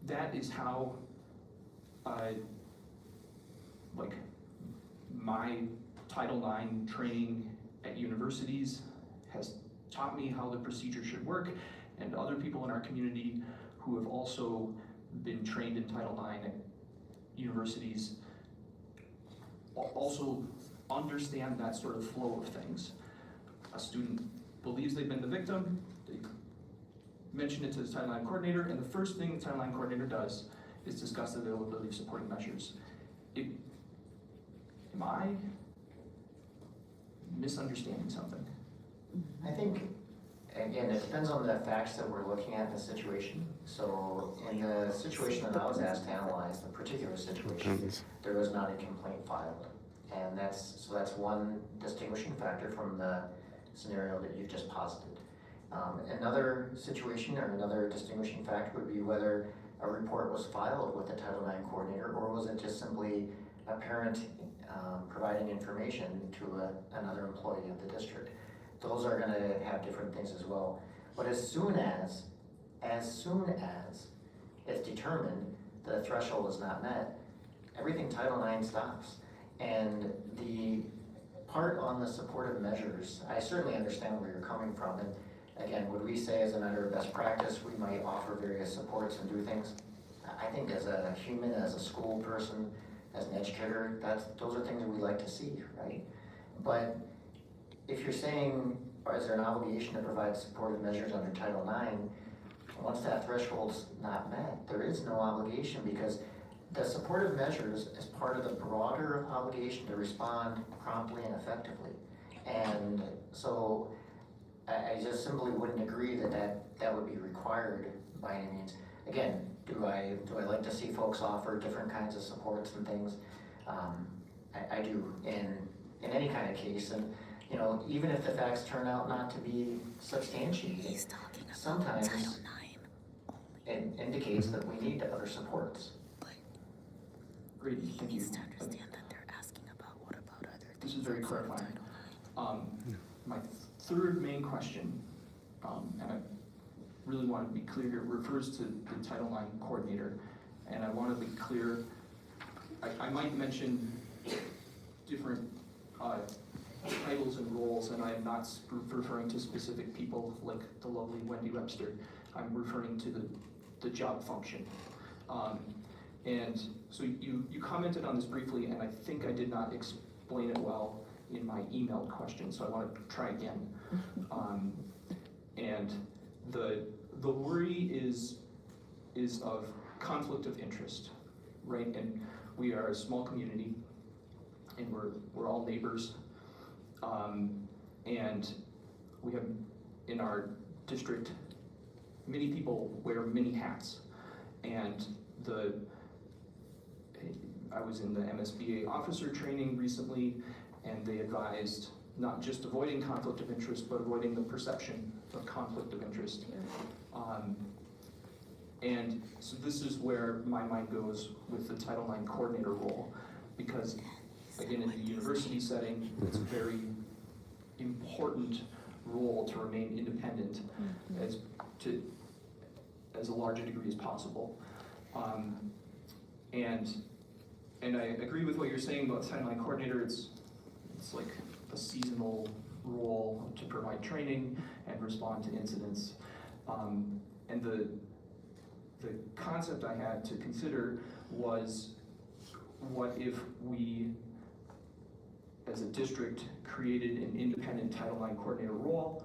That is how, like, my Title IX training at universities has taught me how the procedure should work, and other people in our community who have also been trained in Title IX at universities also understand that sort of flow of things. A student believes they've been the victim, they mention it to the Title IX Coordinator, and the first thing the Title IX Coordinator does is discuss the availability of supporting measures. Am I misunderstanding something? I think, again, it depends on the facts that we're looking at in the situation. So in the situation that I was asked to analyze, the particular situation, there was not a complaint filed. And that's one distinguishing factor from the scenario that you've just posited. Another situation or another distinguishing factor would be whether a report was filed with the Title IX Coordinator, or was it just simply a parent providing information to another employee of the district. Those are going to have different things as well. But as soon as it's determined the threshold is not met, everything Title IX stops. And the part on the supportive measures, I certainly understand where you're coming from. And again, would we say as a matter of best practice, we might offer various supports and do things? I think as a human, as a school person, as an educator, those are things that we like to see, right? But if you're saying, or is there an obligation to provide supportive measures under Title IX, once that threshold's not met, there is no obligation, because the supportive measures is part of the broader obligation to respond promptly and effectively. And so I just simply wouldn't agree that would be required by any means. Again, do I like to see folks offer different kinds of supports and things? I do in any kind of case, and you know, even if the facts turn out not to be substantiated, sometimes it indicates that we need other supports. Great, thank you. To understand that they're asking about what about other things. This is very clarifying. My third main question, and I really want to be clear here, refers to the Title IX Coordinator. And I want to be clear, I might mention different titles and roles, and I am not referring to specific people like the lovely Wendy Webster. I'm referring to the job function. And so you commented on this briefly, and I think I did not explain it well in my emailed question, so I want to try again. And the worry is of conflict of interest, right? And we are a small community, and we're all neighbors, and we have in our district many people wear many hats, and I was in the MSBA officer training recently, and they advised not just avoiding conflict of interest, but avoiding the perception of conflict of interest. And so this is where my mind goes with the Title IX Coordinator role, because again, in the university setting, it's a very important role to remain independent as a large a degree as possible. And I agree with what you're saying about the Title IX Coordinator. it's like a seasonal role to provide training and respond to incidents. And the concept I had to consider was, what if we, as a district, created an independent Title IX coordinator role,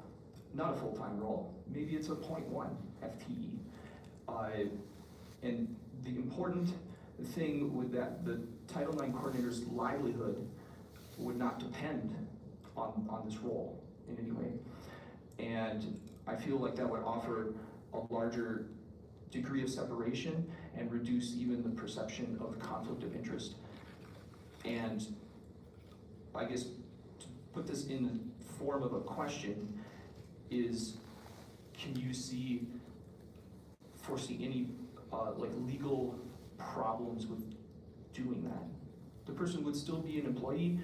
not a full-time role, maybe it's a 0.1 FTE. And the important thing with that, the Title IX coordinator's livelihood would not depend on this role in any way. And I feel like that would offer a larger degree of separation and reduce even the perception of conflict of interest. And I guess to put this in the form of a question is, can you foresee any like legal problems with doing that? The person would still be an employee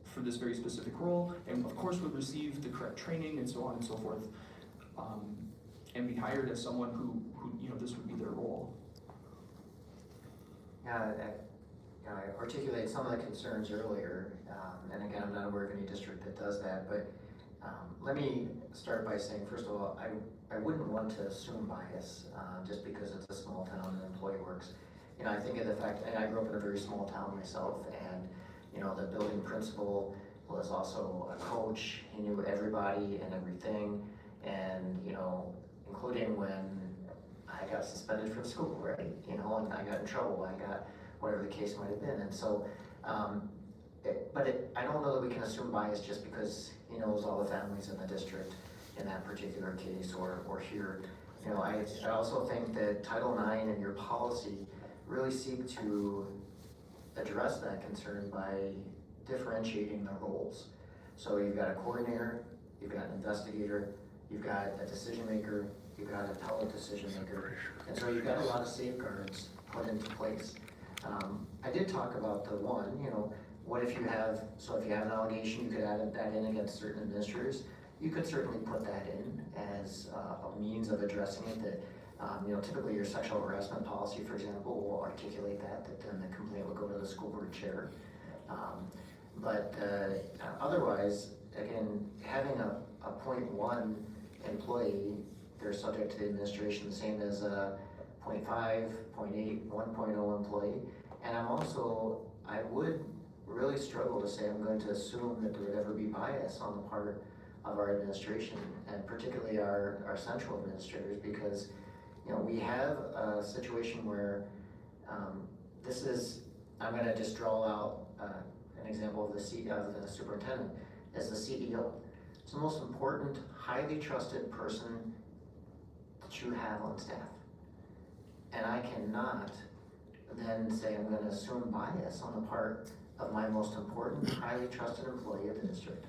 for this very specific role, and of course would receive the correct training and so on and so forth, and be hired as someone who this would be their role. Yeah, I articulated some of the concerns earlier, and again, I'm not aware of any district that does that, but let me start by saying, first of all, I wouldn't want to assume bias just because it's a small town and an employee works. I think of the fact, and I grew up in a very small town myself, and the building principal was also a coach. He knew everybody and everything, and including when I got suspended from school, right? And I got in trouble, I got whatever the case might have been. And so, I don't know that we can assume bias just because he knows all the families in the district in that particular case or here. I also think that Title IX and your policy really seek to address that concern by differentiating the roles. So you've got a coordinator, you've got an investigator, you've got a decision maker, you've got an appellate decision maker, and so you've got a lot of safeguards put into place. I did talk about the one, what if you have, so if you have an allegation, you could add that in against certain administrators. You could certainly put that in as a means of addressing it that, typically your sexual harassment policy, for example, will articulate that then the complaint will go to the school board chair. Otherwise, again, having a 0.1 employee, they're subject to the administration, the same as a 0.5, 0.8, 1.0 employee. And I would really struggle to say I'm going to assume that there would ever be bias on the part of our administration, and particularly our central administrators, because we have a situation where I'm going to just draw out an example of the superintendent as the CEO. It's the most important, highly trusted person that you have on staff. And I cannot then say I'm going to assume bias on the part of my most important, highly trusted employee of the district.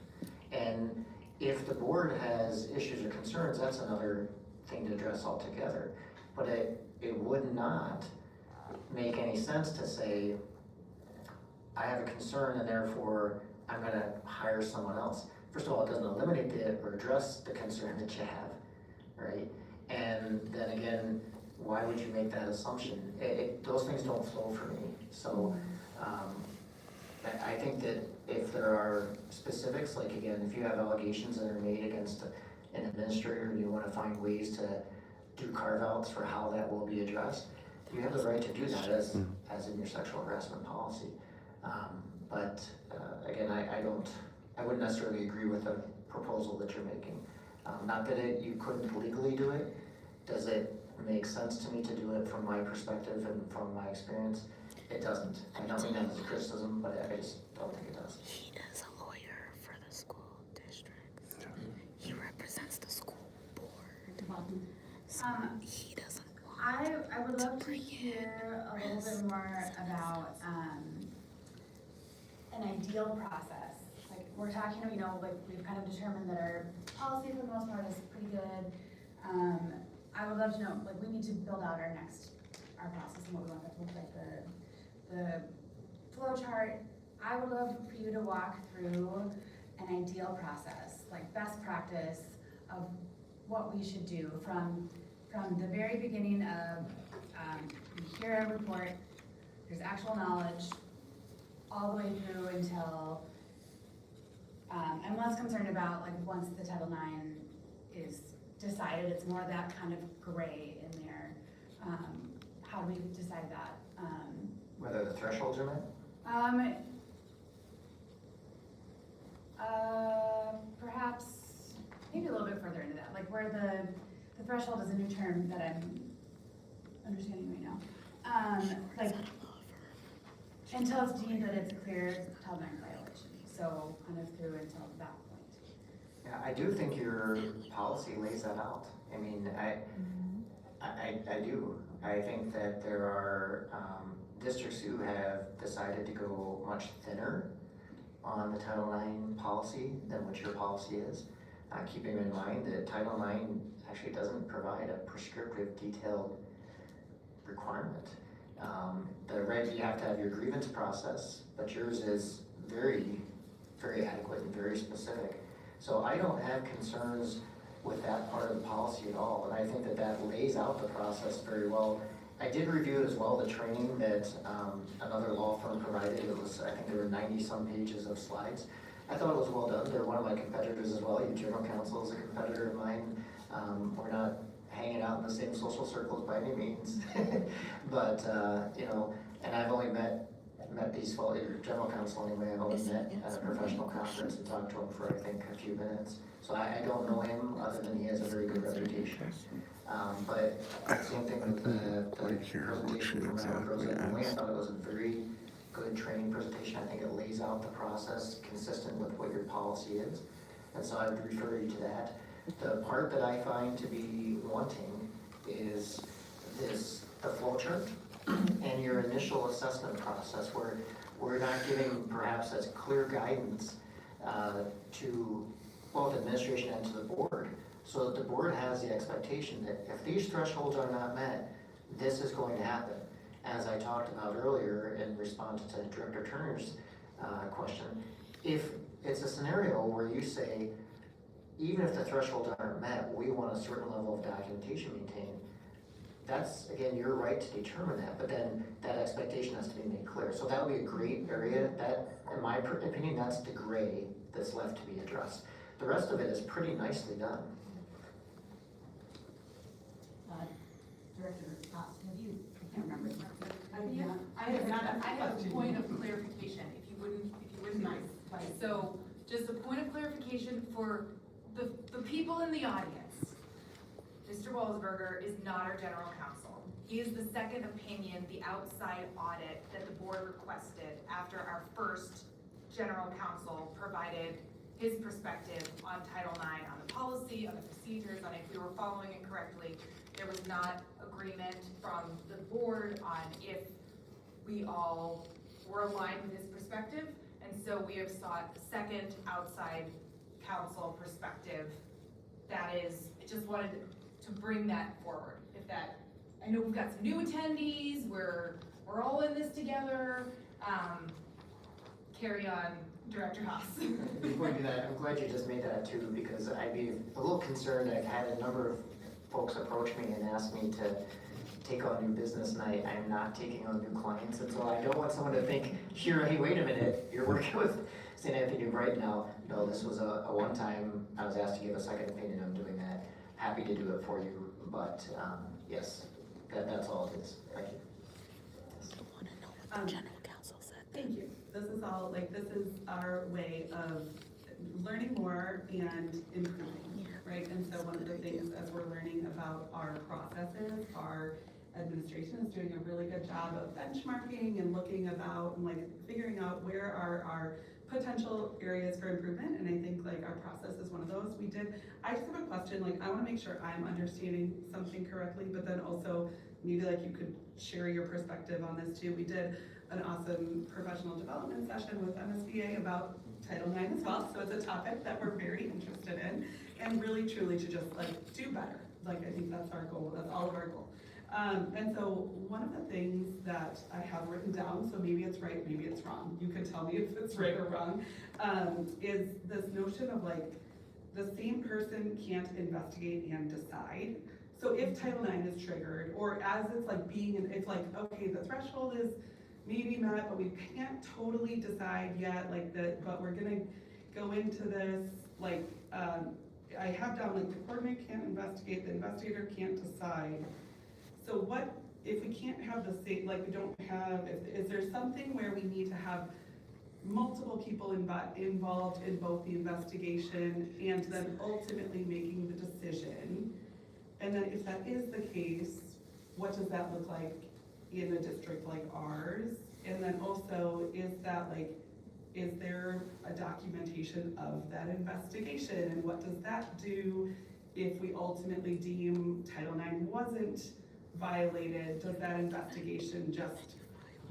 And if the board has issues or concerns, that's another thing to address altogether. But it would not make any sense to say, I have a concern and therefore I'm going to hire someone else. First of all, it doesn't eliminate or address the concern that you have, right? And then again, why would you make that assumption? Those things don't flow for me. So I think that if there are specifics, like again, if you have allegations that are made against an administrator and you want to find ways to do carve-outs for how that will be addressed, you have the right to do that as in your sexual harassment policy. Again, I wouldn't necessarily agree with the proposal that you're making. Not that you couldn't legally do it. Does it make sense to me to do it from my perspective and from my experience? It doesn't. I don't mean that as a criticism, but I just don't think it does. He is a lawyer for the school district. He represents the school board. So he doesn't want I would love to bring hear a little bit more about an ideal process. Like we're talking, like we've kind of determined that our policy for the most part is pretty good. I would love to know, like we need to build out our process and what we want that to look like, the flow chart. I would love for you to walk through an ideal process, like best practice of what we should do from the very beginning of we hear a report, there's actual knowledge, all the way through until I'm less concerned about like once the Title IX is decided, it's more that kind of gray in there. How do we decide that? Whether the thresholds are met? Perhaps maybe a little bit further into that, like where the threshold is a new term that I'm understanding right now. Like until it's deemed that it's a clear Title IX violation, so kind of through until that point. Yeah, I do think your policy lays that out. I mean, I do. I think that there are districts who have decided to go much thinner on the Title IX policy than what your policy is. Keeping in mind that Title IX actually doesn't provide a prescriptive, detailed requirement. You have to have your grievance process, but yours is very, very adequate and very specific. So I don't have concerns with that part of the policy at all, and I think that that lays out the process very well. I did review as well the training that another law firm provided. It was, I think there were 90-some pages of slides. I thought it was well done. They're one of my competitors as well. Your general counsel is a competitor of mine. We're not hanging out in the same social circles by any means. But, you know, and I've only met these, well, your general counsel anyway, I've only met at a professional conference and talked to him for, I think, a few minutes. So I don't know him other than he has a very good reputation. But same thing with the presentation from Madam President Wayne. I thought it was a very good training presentation. I think it lays out the process consistent with what your policy is. And so I would refer you to that. The part that I find to be wanting is the flow chart and your initial assessment process, where we're not giving perhaps as clear guidance to both administration and to the board, so that the board has the expectation that if these thresholds are not met, this is going to happen. As I talked about earlier in response to Director Turner's question, if it's a scenario where you say, even if the thresholds aren't met, we want a certain level of documentation maintained, that's, again, your right to determine that, but then that expectation has to be made clear. So that would be a gray area. That, in my opinion, that's the gray that's left to be addressed. The rest of it is pretty nicely done. Director Haas, have you, I can't remember. I have a point of clarification, if you wouldn't mind. So, just a point of clarification for the people in the audience. Mr. Walsberger is not our general counsel. He is the second opinion, the outside audit that the board requested after our first general counsel provided his perspective on Title IX, on the policy, on the procedures, on if we were following it correctly. There was not agreement from the board on if we all were aligned with his perspective, and so we have sought second outside counsel perspective. That is, I just wanted to bring that forward. If that, I know we've got some new attendees, we're all in this together. Carry on, Director Haas. Before you do that, I'm glad you just made that too, because I'd be a little concerned. I've had a number of folks approach me and ask me to take on new business, and I'm not taking on new clients, and so I don't want someone to think, sure, hey, wait a minute, you're working with St. Anthony right now. No, this was a one-time, I was asked to give a second opinion. I'm doing that. Happy to do it for you, but yes, that's all it is. Thank you. I want to know what the general counsel said. Thank you. This is all, like, this is our way of learning more and improving, right? And so one of the things as we're learning about our processes, our administration is doing a really good job of benchmarking and looking about and like figuring out where are our potential areas for improvement. And I think like our process is one of those. I just have a question, like I want to make sure I'm understanding something correctly, but then also maybe like you could share your perspective on this too. We did an awesome professional development session with MSBA about Title IX as well. So it's a topic that we're very interested in and really truly to just like do better. Like I think that's our goal, that's all of our goal. And so one of the things that I have written down, so maybe it's right, maybe it's wrong, you can tell me if it's right or wrong, is this notion of like the same person can't investigate and decide. So if Title IX is triggered, or as it's like it's like, okay, the threshold is maybe met, but we can't totally decide yet, like but we're gonna go into this, like, I have down, like, the coordinator can't investigate, the investigator can't decide. So what, if we can't have the same, like, we don't have, is there something where we need to have multiple people involved in both the investigation and then ultimately making the decision? And then if that is the case, what does that look like in a district like ours? And then also, is that like, is there a documentation of that investigation? And what does that do if we ultimately deem Title IX wasn't violated? Does that investigation just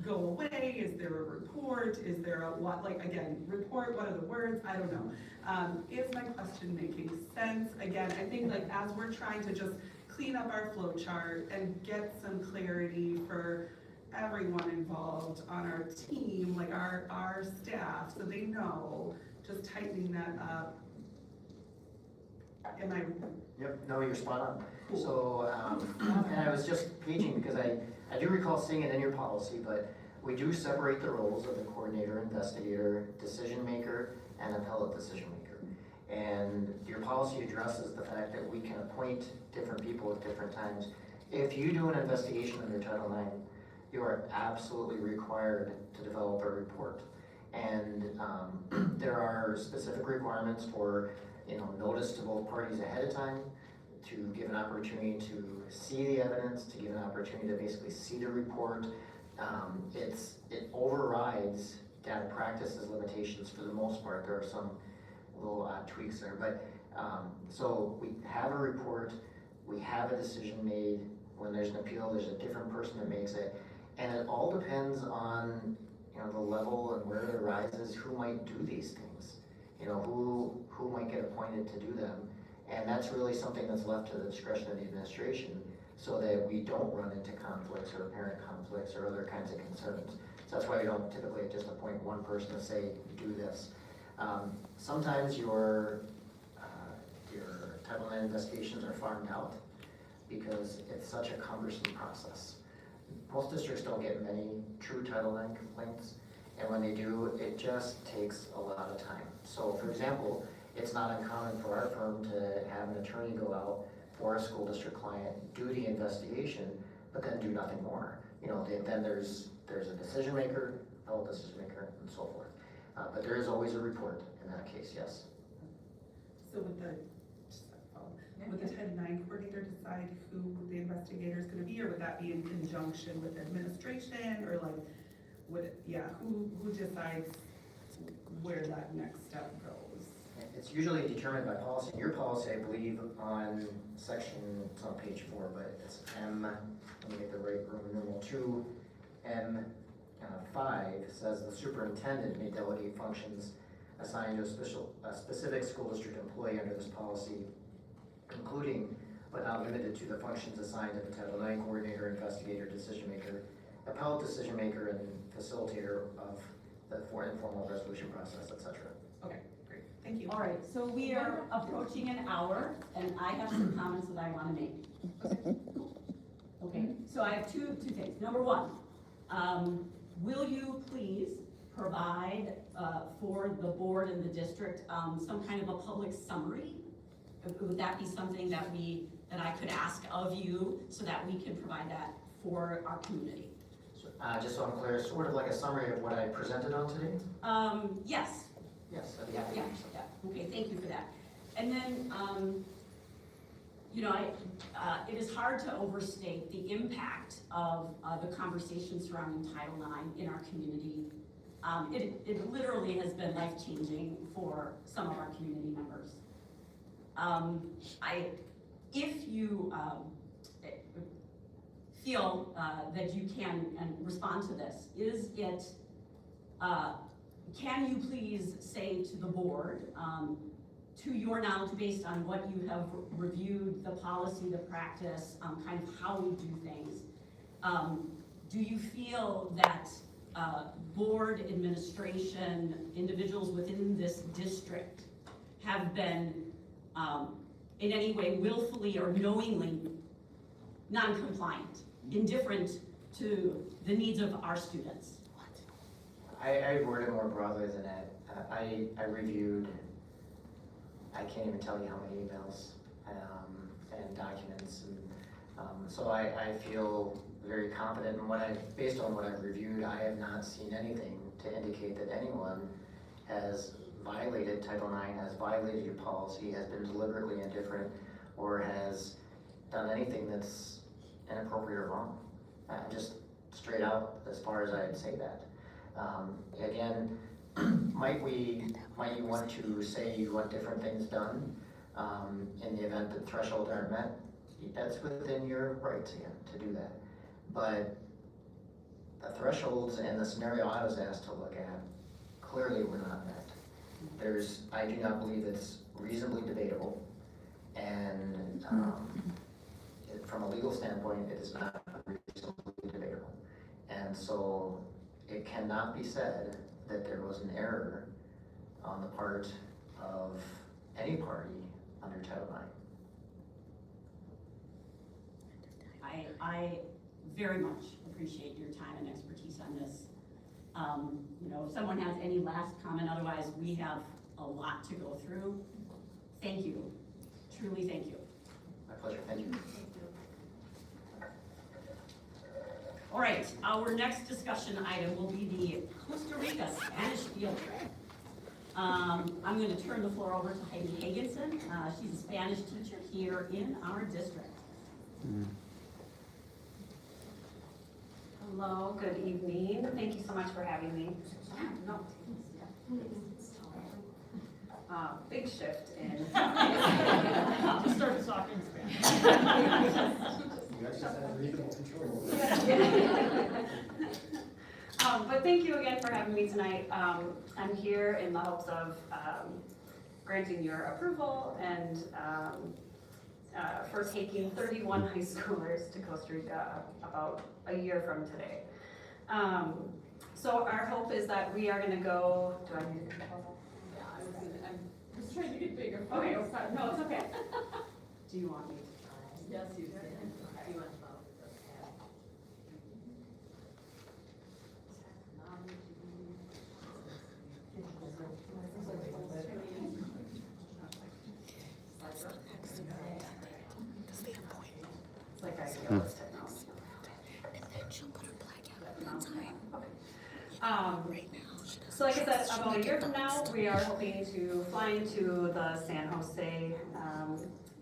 go away? Is there a report? Is there a lot, like, again, report, what are the words? I don't know. Is my question making sense? Again, I think like as we're trying to just clean up our flow chart and get some clarity for everyone involved on our team, like our staff, so they know, just tightening that up. Am I? Yep, no, you're spot on. Cool. So, and I was just paging because I do recall seeing it in your policy, but we do separate the roles of the coordinator, investigator, decision maker, and appellate decision maker. And your policy addresses the fact that we can appoint different people at different times. If you do an investigation under Title IX, you are absolutely required to develop a report. And there are specific requirements for, notice to both parties ahead of time, to give an opportunity to see the evidence, to give an opportunity to basically see the report. It overrides data practices limitations for the most part. There are some little tweaks there, but so we have a report, we have a decision made. When there's an appeal, there's a different person that makes it, and it all depends on the level and where it arises, who might do these things, who might get appointed to do them, and that's really something that's left to the discretion of the administration, so that we don't run into conflicts or apparent conflicts or other kinds of concerns. So that's why we don't typically just appoint one person to say, do this. Sometimes your Title IX investigations are farmed out because it's such a cumbersome process. Most districts don't get many true Title IX complaints, and when they do, it just takes a lot of time. So for example, it's not uncommon for our firm to have an attorney go out for a school district client, do the investigation, but then do nothing more. Then there's a decision maker, appellate decision maker, and so forth. But there is always a report in that case, yes. So would the Title IX coordinator decide who the investigator is gonna be, or would that be in conjunction with administration, or like, who decides where that next step goes? It's usually determined by policy. Your policy, I believe, on section, it's on page 4, but it's let me get the right Roman numeral 2, M5 says the superintendent may delegate functions assigned to a specific school district employee under this policy, including but not limited to the functions assigned to the Title IX coordinator, investigator, decision maker, appellate decision maker, and facilitator of the informal resolution process, etc. Okay, great, thank you. All right, so we are approaching an hour, and I have some comments that I want to make. Okay, so I have two things. Number one, will you please provide for the board and the district some kind of a public summary? Would that be something that I could ask of you so that we can provide that for our community? Just so I'm clear, sort of like a summary of what I presented on today? Yes. Yes. Yeah. Okay, thank you for that. And then, it is hard to overstate the impact of the conversation surrounding Title IX in our community. It literally has been life-changing for some of our community members. If you feel that you can respond to this, can you please say to the board, to your knowledge, based on what you have reviewed, the policy, the practice, kind of how we do things, do you feel that board administration, individuals within this district have been in any way willfully or knowingly non-compliant, indifferent to the needs of our students? I worded more broadly than that. I reviewed, I can't even tell you how many emails, and documents, and, so I feel very confident in based on what I've reviewed, I have not seen anything to indicate that anyone has violated Title IX, has violated your policy, has been deliberately indifferent, or has done anything that's inappropriate or wrong. Just straight out, as far as I'd say that. Again, might you want to say you want different things done, in the event that thresholds aren't met? That's within your rights again, to do that. But the thresholds and the scenario I was asked to look at clearly were not met. I do not believe it's reasonably debatable, and from a legal standpoint, it is not reasonably debatable. And so it cannot be said that there was an error on the part of any party under Title IX. I very much appreciate your time and expertise on this. You know, if someone has any last comment, otherwise we have a lot to go through. Thank you, truly thank you. My pleasure, thank you. All right, our next discussion item will be the Costa Rica Spanish field trip. I'm going to turn the floor over to Heidi Hagenson. She's a Spanish teacher here in our district. Hello, good evening. Thank you so much for having me. No. Big shift in. Just start talking Spanish. But thank you again for having me tonight. I'm here in the hopes of granting your approval and for taking 31 high schoolers to Costa Rica about a year from today. So our hope is that we are gonna go, do I need to control? Yeah, I'm just trying to get bigger. Okay, No, it's okay. do you want me to try? Yes, you can. Okay. You want to vote? It's like I feel this technology. And then she'll put her black out at that time. Right now, she doesn't. So like I said, about a year from now, we are hoping to fly into the San Jose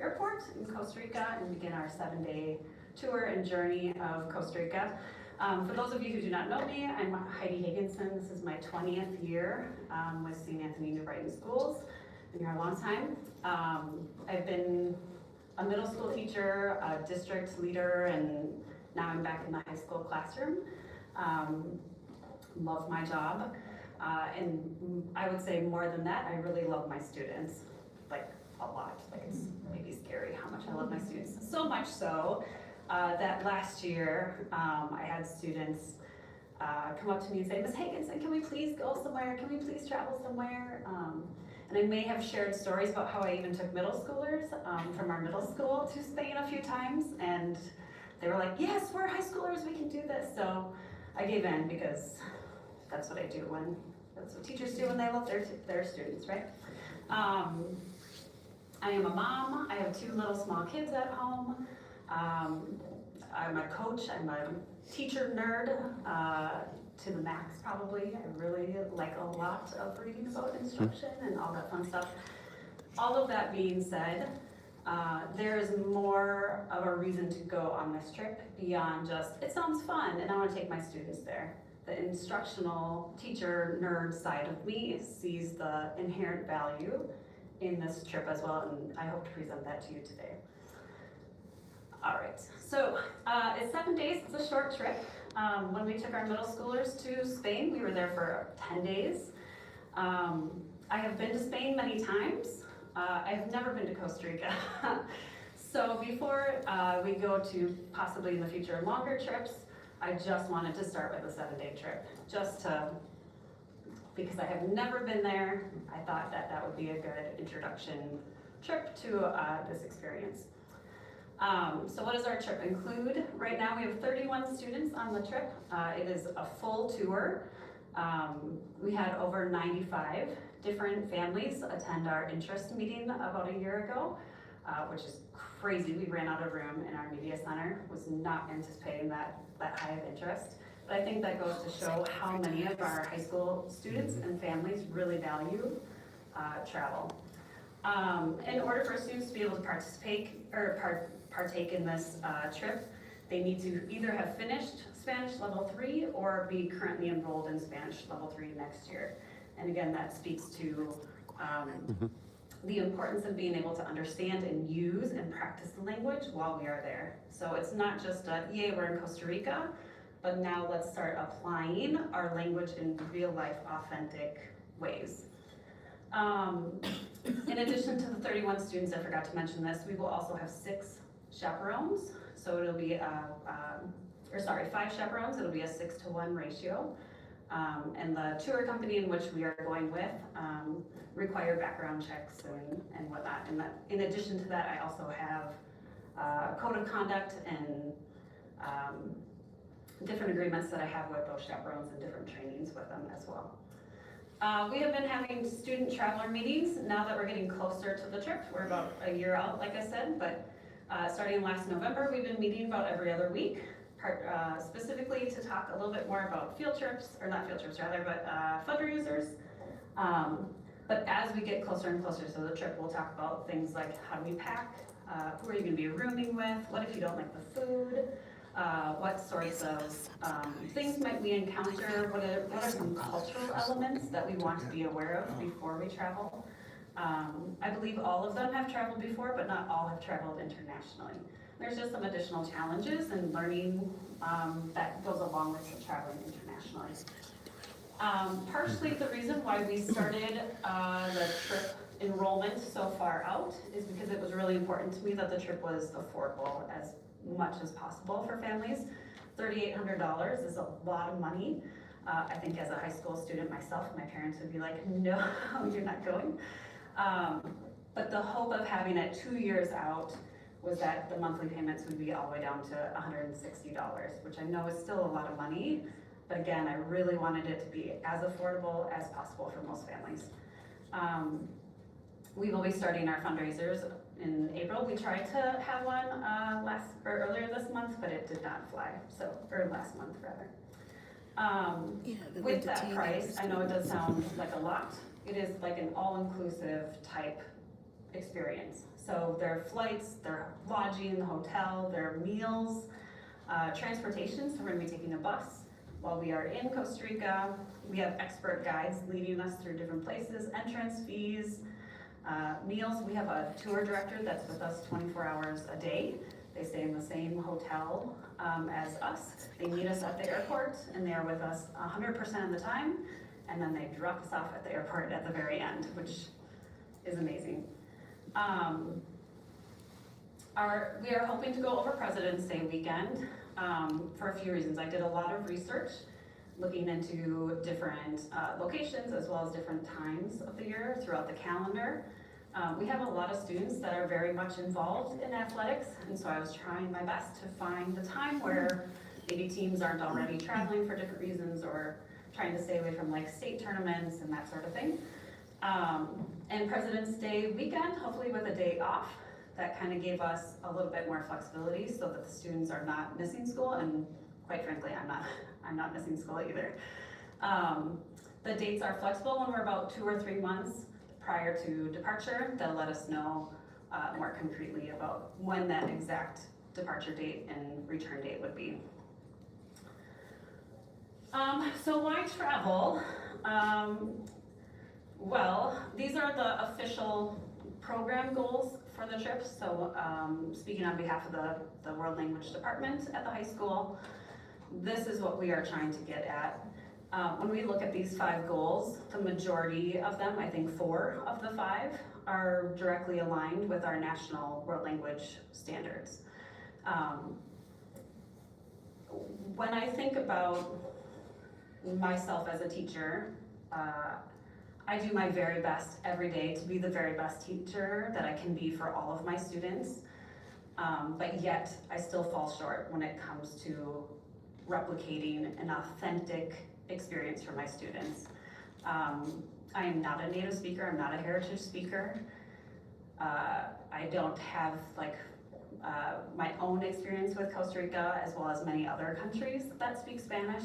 airport in Costa Rica and begin our 7-day tour and journey of Costa Rica. For those of you who do not know me, I'm Heidi Hagenson. This is my 20th year with St. Anthony New Brighton Schools. Been here a long time. I've been a middle school teacher, a district leader, and now I'm back in the high school classroom. Love my job. And I would say more than that, I really love my students, like a lot. Like it's maybe scary how much I love my students. So much so that last year I had students come up to me and say, Ms. Hagenson, can we please go somewhere? Can we please travel somewhere? And I may have shared stories about how I even took middle schoolers from our middle school to Spain a few times, and they were like, yes, we're high schoolers, we can do this. So I gave in because that's what I do that's what teachers do when they love their students, right? I am a mom. I have 2 little small kids at home. I'm a coach. I'm a teacher nerd to the max, probably. I really like a lot of reading about instruction and all that fun stuff. All of that being said, there is more of a reason to go on this trip beyond just, it sounds fun and I want to take my students there. The instructional teacher nerd side of me sees the inherent value in this trip as well, and I hope to present that to you today. All right, so it's 7 days, it's a short trip. When we took our middle schoolers to Spain, we were there for 10 days. I have been to Spain many times. I have never been to Costa Rica. So before we go to possibly in the future longer trips, I just wanted to start with a 7-day trip, because I have never been there. I thought that would be a good introduction trip to this experience. So what does our trip include? Right now we have 31 students on the trip. It is a full tour. We had over 95 different families attend our interest meeting about a year ago, which is crazy. We ran out of room in our media center, was not anticipating that high of interest. But I think that goes to show how many of our high school students and families really value travel. In order for students to be able to participate or partake in this trip, they need to either have finished Spanish level 3 or be currently enrolled in Spanish level 3 next year. And again, that speaks to the importance of being able to understand and use and practice the language while we are there. So it's not just yay, we're in Costa Rica, but now let's start applying our language in real life, authentic ways. In addition to the 31 students, I forgot to mention this, we will also have 6 chaperones. So it'll be 5 chaperones, it'll be a 6-to-1 ratio. And the tour company in which we are going with require background checks and whatnot. And that, in addition to that, I also have code of conduct and different agreements that I have with those chaperones and different trainings with them as well. We have been having student traveler meetings now that we're getting closer to the trip. We're about a year out, like I said, but starting last November, we've been meeting about every other week, specifically to talk a little bit more about field trips, or not field trips rather, but fundraisers. But as we get closer and closer to the trip, we'll talk about things like how do we pack, who are you gonna be rooming with, what if you don't like the food, what sorts of things might we encounter, what are some cultural elements that we want to be aware of before we travel. I believe all of them have traveled before, but not all have traveled internationally. There's just some additional challenges and learning that goes along with traveling internationally. Partially the reason why we started the trip enrollment so far out is because it was really important to me that the trip was affordable as much as possible for families. $3,800 is a lot of money. I think as a high school student myself, my parents would be like, no, you're not going. But the hope of having it 2 years out was that the monthly payments would be all the way down to $160, which I know is still a lot of money. But again, I really wanted it to be as affordable as possible for most families. We will be starting our fundraisers in April. We tried to have one earlier this month, but it did not fly. Or last month rather. With that price, I know it does sound like a lot. It is like an all-inclusive type experience. So there are flights, there are lodging, the hotel, there are meals, transportation, so we're gonna be taking a bus. While we are in Costa Rica, we have expert guides leading us through different places, entrance fees, meals. We have a tour director that's with us 24 hours a day. They stay in the same hotel as us. They meet us at the airport and they are with us 100% of the time. And then they drop us off at the airport at the very end, which is amazing. We are hoping to go over President's Day weekend for a few reasons. I did a lot of research looking into different locations as well as different times of the year throughout the calendar. We have a lot of students that are very much involved in athletics, and so I was trying my best to find the time where maybe teams aren't already traveling for different reasons or trying to stay away from like state tournaments and that sort of thing. And President's Day weekend, hopefully with a day off, that kind of gave us a little bit more flexibility so that the students are not missing school, and quite frankly, I'm not missing school either. The dates are flexible when we're about 2 or 3 months prior to departure. They'll let us know more concretely about when that exact departure date and return date would be. So why travel? Well, these are the official program goals for the trip. So speaking on behalf of the World Language Department at the high school, this is what we are trying to get at. When we look at these 5 goals, the majority of them, I think 4 of the 5, are directly aligned with our national world language standards. When I think about myself as a teacher, I do my very best every day to be the very best teacher that I can be for all of my students, but yet I still fall short when it comes to replicating an authentic experience for my students. I am not a native speaker, I'm not a heritage speaker. I don't have my own experience with Costa Rica as well as many other countries that speak Spanish.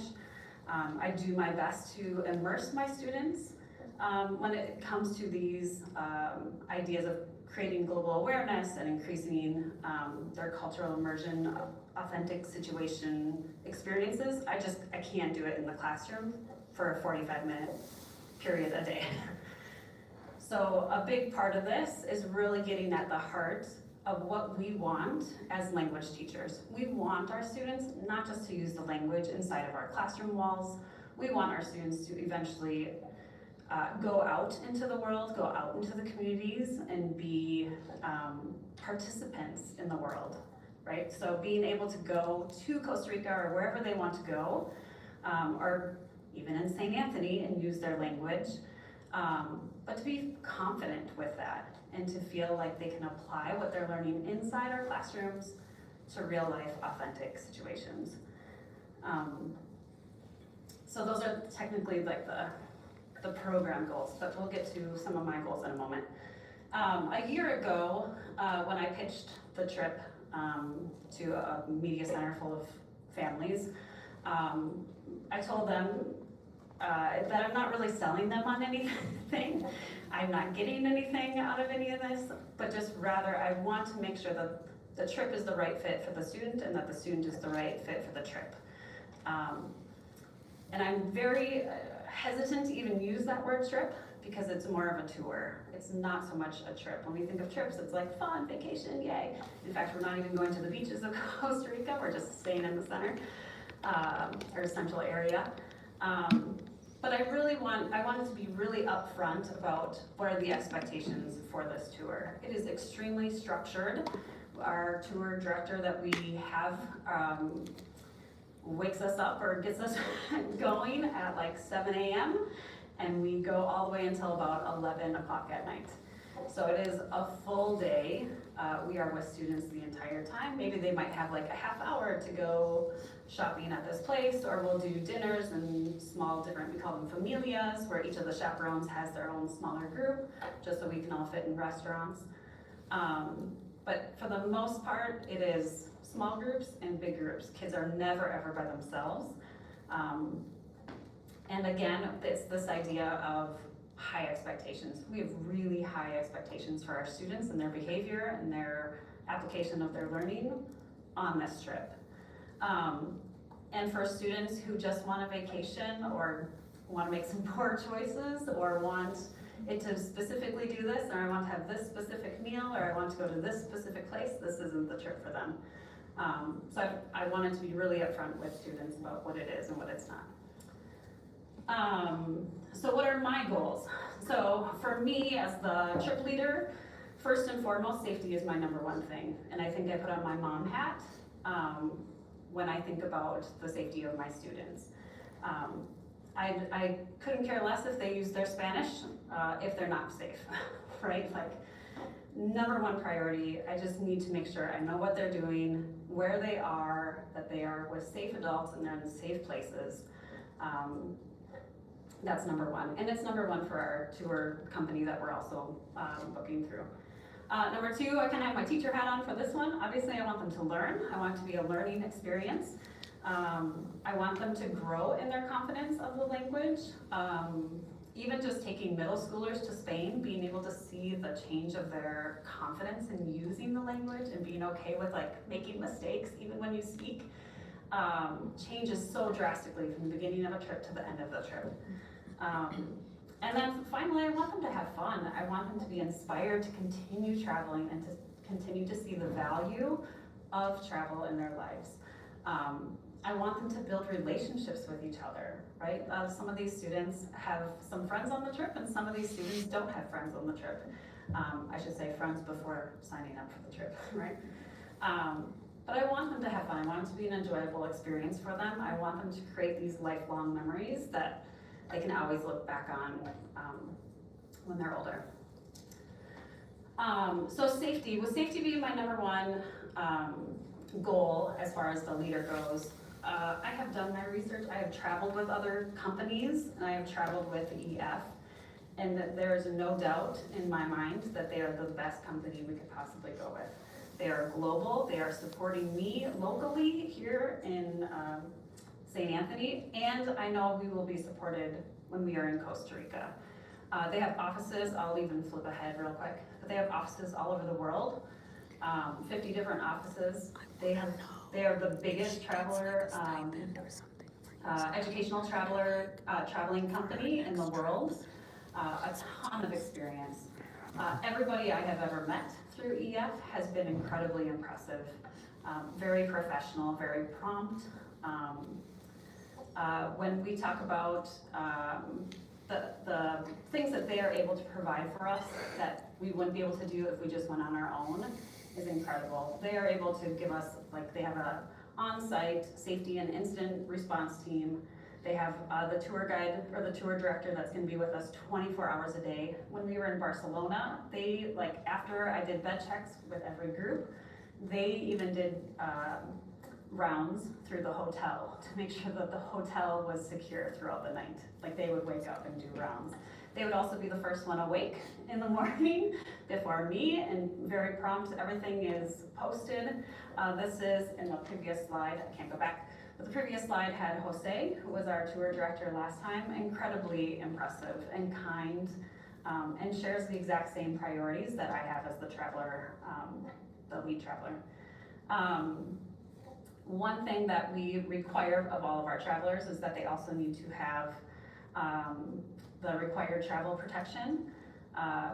I do my best to immerse my students when it comes to these ideas of creating global awareness and increasing their cultural immersion, authentic situation experiences. I can't do it in the classroom for a 45-minute period a day. So a big part of this is really getting at the heart of what we want as language teachers. We want our students not just to use the language inside of our classroom walls. We want our students to eventually go out into the world, go out into the communities, and be participants in the world, right? So being able to go to Costa Rica or wherever they want to go, or even in St. Anthony and use their language, but to be confident with that and to feel like they can apply what they're learning inside our classrooms to real life authentic situations. So those are technically like the program goals, but we'll get to some of my goals in a moment. A year ago, when I pitched the trip to a media center full of families, I told them that I'm not really selling them on anything. I'm not getting anything out of any of this, but just rather I want to make sure that the trip is the right fit for the student and that the student is the right fit for the trip. And I'm very hesitant to even use that word trip because it's more of a tour. It's not so much a trip. When we think of trips, it's like fun, vacation, yay. In fact, we're not even going to the beaches of Costa Rica, we're just staying in the center, or central area. But I wanted to be really upfront about what are the expectations for this tour. It is extremely structured. Our tour director that we have wakes us up or gets us going at like 7 a.m. and we go all the way until about 11 o'clock at night. So it is a full day. We are with students the entire time. Maybe they might have like a half hour to go shopping at this place, or we'll do dinners and small different, we call them familias, where each of the chaperones has their own smaller group, just so we can all fit in restaurants. But for the most part, it is small groups and big groups. Kids are never ever by themselves. And again, it's this idea of high expectations. We have really high expectations for our students and their behavior and their application of their learning on this trip. And for students who just want a vacation or want to make some poor choices or want it to specifically do this, or I want to have this specific meal, or I want to go to this specific place, this isn't the trip for them. So I wanted to be really upfront with students about what it is and what it's not. So what are my goals? So for me as the trip leader, first and foremost, safety is my number one thing. And I think I put on my mom hat when I think about the safety of my students. I couldn't care less if they use their Spanish if they're not safe, right? Like, number one priority, I just need to make sure I know what they're doing, where they are, that they are with safe adults and they're in safe places. That's number one. And it's number one for our tour company that we're also booking through. Number two, I kind of have my teacher hat on for this one. Obviously, I want them to learn. I want it to be a learning experience. I want them to grow in their confidence of the language. Even just taking middle schoolers to Spain, being able to see the change of their confidence in using the language and being okay with like making mistakes even when you speak, changes so drastically from the beginning of a trip to the end of the trip. And then finally, I want them to have fun. I want them to be inspired to continue traveling and to continue to see the value of travel in their lives. I want them to build relationships with each other, right? Some of these students have some friends on the trip and some of these students don't have friends on the trip. I should say friends before signing up for the trip, right? But I want them to have fun. I want it to be an enjoyable experience for them. I want them to create these lifelong memories that they can always look back on when they're older. So safety, with safety being my number one goal as far as the leader goes, I have done my research. I have traveled with other companies and I have traveled with EF. And that there is no doubt in my mind that they are the best company we could possibly go with. They are global. They are supporting me locally here in St. Anthony, and I know we will be supported when we are in Costa Rica. They have offices, I'll even flip ahead real quick, but they have offices all over the world, 50 different offices. They are the biggest traveler, educational traveling company in the world. A ton of experience. Everybody I have ever met through EF has been incredibly impressive, very professional, very prompt. When we talk about the things that they are able to provide for us that we wouldn't be able to do if we just went on our own is incredible. They are able to give us, like, they have a on-site safety and incident response team. They have the tour guide or the tour director that's gonna be with us 24 hours a day. When we were in Barcelona, they, like, after I did bed checks with every group, they even did rounds through the hotel to make sure that the hotel was secure throughout the night. Like, they would wake up and do rounds. They would also be the first one awake in the morning before me, and very prompt. Everything is posted. This is in the previous slide. I can't go back. But the previous slide had Jose, who was our tour director last time, incredibly impressive and kind, and shares the exact same priorities that I have as the traveler, the lead traveler. One thing that we require of all of our travelers is that they also need to have the required travel protection,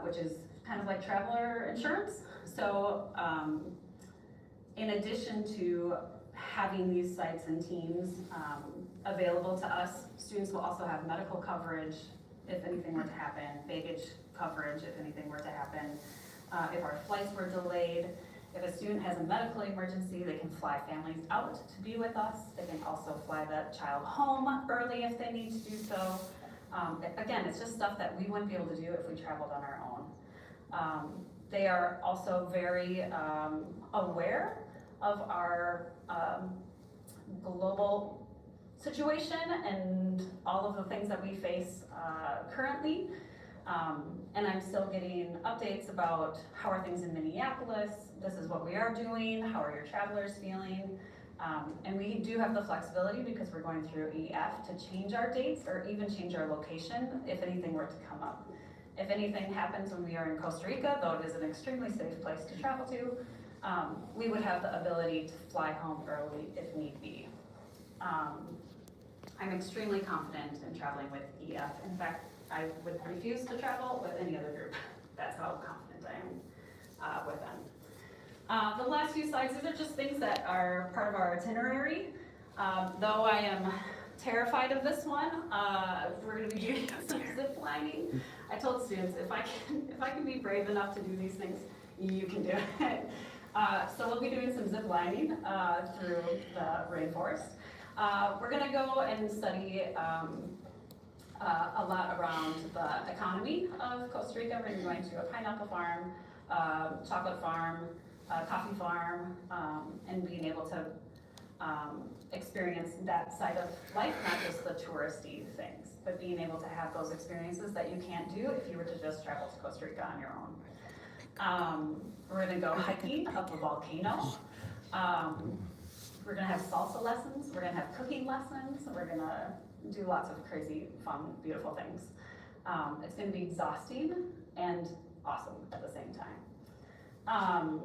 which is kind of like traveler insurance. So in addition to having these sites and teams available to us, students will also have medical coverage if anything were to happen, baggage coverage if anything were to happen, if our flights were delayed. If a student has a medical emergency, they can fly families out to be with us. They can also fly the child home early if they need to do so. Again, it's just stuff that we wouldn't be able to do if we traveled on our own. They are also very aware of our global situation and all of the things that we face currently. And I'm still getting updates about how are things in Minneapolis, this is what we are doing, how are your travelers feeling. And we do have the flexibility, because we're going through EF, to change our dates or even change our location if anything were to come up. If anything happens when we are in Costa Rica, though it is an extremely safe place to travel to, we would have the ability to fly home early if need be. I'm extremely confident in traveling with EF. In fact, I would refuse to travel with any other group. That's how confident I am with them. The last few slides, these are just things that are part of our itinerary. Though I am terrified of this one, we're going to be doing some zip lining. I told students, if I can be brave enough to do these things, you can do it. So we'll be doing some zip lining through the rainforest. We're going to go and study a lot around the economy of Costa Rica. We're going to a pineapple farm, chocolate farm, coffee farm, and being able to experience that side of life, not just the touristy things, but being able to have those experiences that you can't do if you were to just travel to Costa Rica on your own. We're gonna go hiking up a volcano. We're gonna have salsa lessons. We're gonna have cooking lessons. We're gonna do lots of crazy, fun, beautiful things. It's gonna be exhausting and awesome at the same time.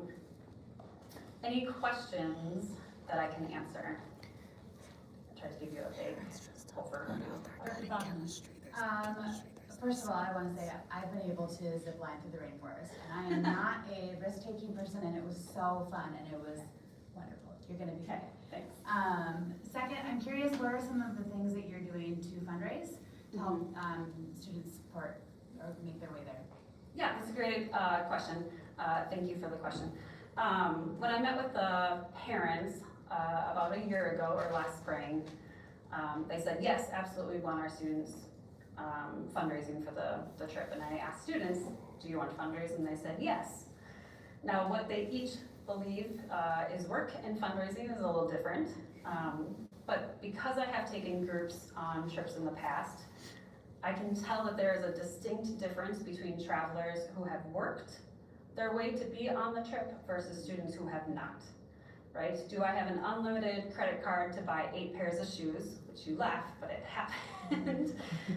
Any questions that I can answer? Try to give you a big overview. First of all, I want to say I've been able to zip line through the rainforest, and I am not a risk-taking person, and it was so fun, and it was wonderful. You're going to be okay. Thanks. Second, I'm curious, what are some of the things that you're doing to fundraise to help students support or make their way there? Yeah, that's a great question. Thank you for the question. When I met with the parents about a year ago or last spring, they said, yes, absolutely, we want our students fundraising for the trip. And I asked students, do you want to fundraise? And they said, yes. Now, what they each believe is work and fundraising is a little different. But because I have taken groups on trips in the past, I can tell that there is a distinct difference between travelers who have worked their way to be on the trip versus students who have not, right? Do I have an unlimited credit card to buy 8 pairs of shoes, which you laugh, but it happened,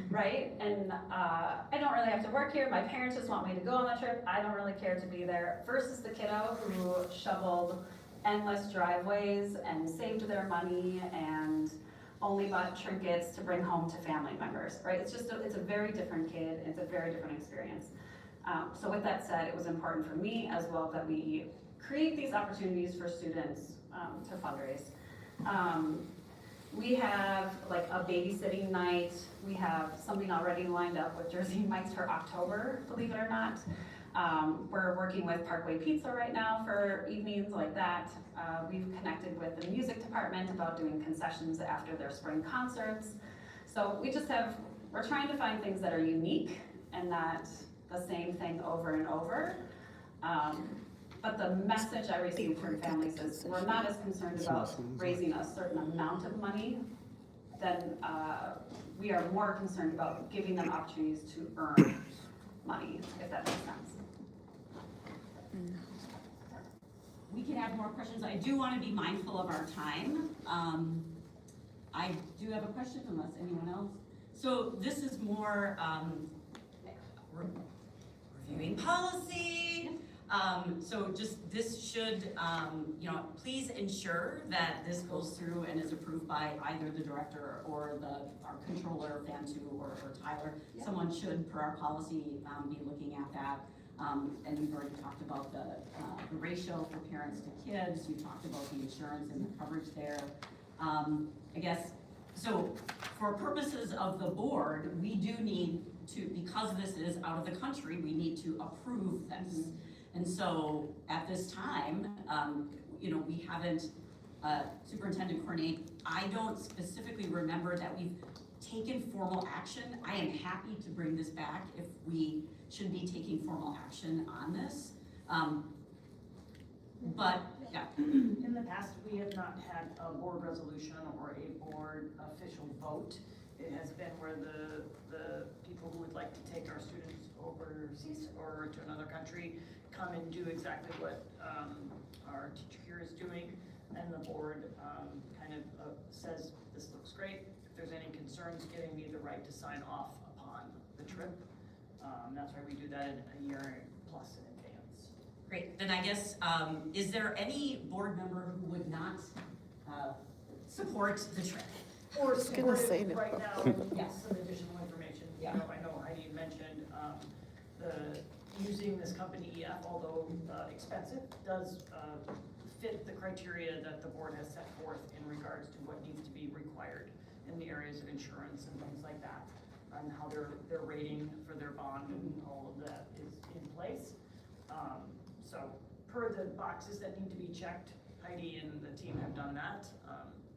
right? And I don't really have to work here. My parents just want me to go on the trip. I don't really care to be there. Versus the kiddo who shoveled endless driveways and saved their money and only bought trinkets to bring home to family members, right? It's a very different kid. It's a very different experience. So with that said, it was important for me as well that we create these opportunities for students to fundraise. We have like a babysitting night. We have something already lined up with Jersey Mike's for October, believe it or not. We're working with Parkway Pizza right now for evenings like that. We've connected with the music department about doing concessions after their spring concerts. So we're trying to find things that are unique and not the same thing over and over. But the message I receive from families is we're not as concerned about raising a certain amount of money than we are more concerned about giving them opportunities to earn money, if that makes sense. We can have more questions. I do want to be mindful of our time. I do have a question unless anyone else. So this is more reviewing policy. So just this should, please ensure that this goes through and is approved by either the director or our controller, Fantu, or Tyler. Yeah. Someone should, per our policy, be looking at that. And we've already talked about the ratio for parents to kids. We talked about the insurance and the coverage there. I guess, so for purposes of the board, we do need to, because this is out of the country, we need to approve this. Mm-hmm. And so at this time, we haven't, Superintendent Cornate, I don't specifically remember that we've taken formal action. I am happy to bring this back if we should be taking formal action on this. But, yeah. In the past, we have not had a board resolution or a board official vote. It has been where the people who would like to take our students overseas or to another country come and do exactly what our teacher here is doing, and the board kind of says, this looks great. If there's any concerns, giving me the right to sign off upon the trip. That's why we do that a year plus in advance. Great, then I guess, is there any board member who would not support the trip? Or support it right now, Yes. some additional information. Yeah. I know Heidi mentioned using this company EF, although expensive, does fit the criteria that the board has set forth in regards to what needs to be required in the areas of insurance and things like that, and how their rating for their bond and all of that is in place. So per the boxes that need to be checked, Heidi and the team have done that.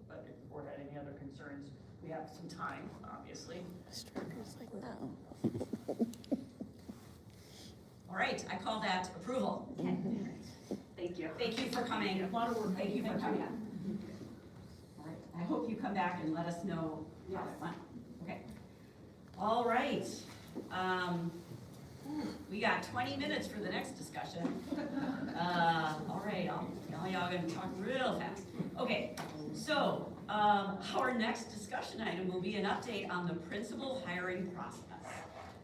But if the board had any other concerns, we have some time, obviously. Like, no. All right, I call that approval. Okay. Thank you. Thank you for coming. A lot of work. Thank you for coming. All right, I hope you come back and let us know how it went. Okay. All right. We got 20 minutes for the next discussion. All right, y'all gonna talk real fast. Okay, so our next discussion item will be an update on the principal hiring process.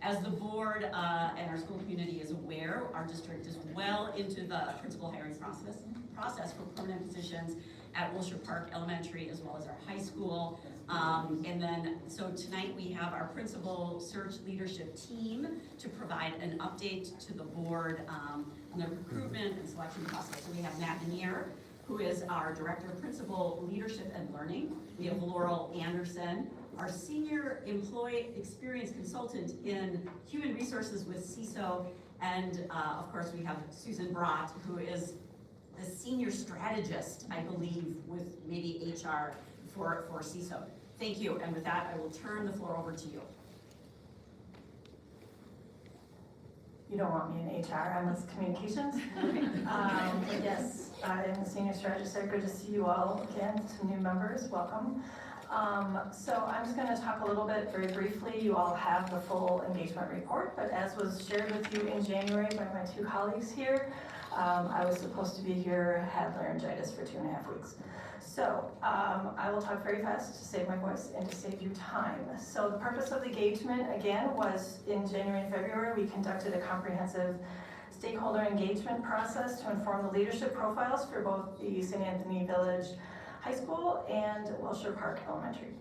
As the board and our school community is aware, our district is well into the principal hiring process for permanent positions at Wilshire Park Elementary as well as our high school. And then, so tonight we have our principal search leadership team to provide an update to the board on the recruitment and selection process. So we have Matt Manier, who is our Director of Principal Leadership and Learning. We have Laurel Anderson, our Senior Employee Experience Consultant in Human Resources with CISO. And of course, we have Susan Brott, who is the Senior Strategist, I believe, with maybe HR for CISO. Thank you, and with that, I will turn the floor over to you. you don't want me in HR, I'm with communications. But yes, I am the senior strategist there. Good to see you all again, some new members, welcome. So I'm just gonna talk a little bit very briefly. You all have the full engagement report, but as was shared with you in January by my two colleagues here, I was supposed to be here, had laryngitis for 2.5 weeks. So I will talk very fast to save my voice and to save you time. So the purpose of the engagement, again, was in January and February, we conducted a comprehensive stakeholder engagement process to inform the leadership profiles for both the St. Anthony Village High School and Wilshire Park Elementary.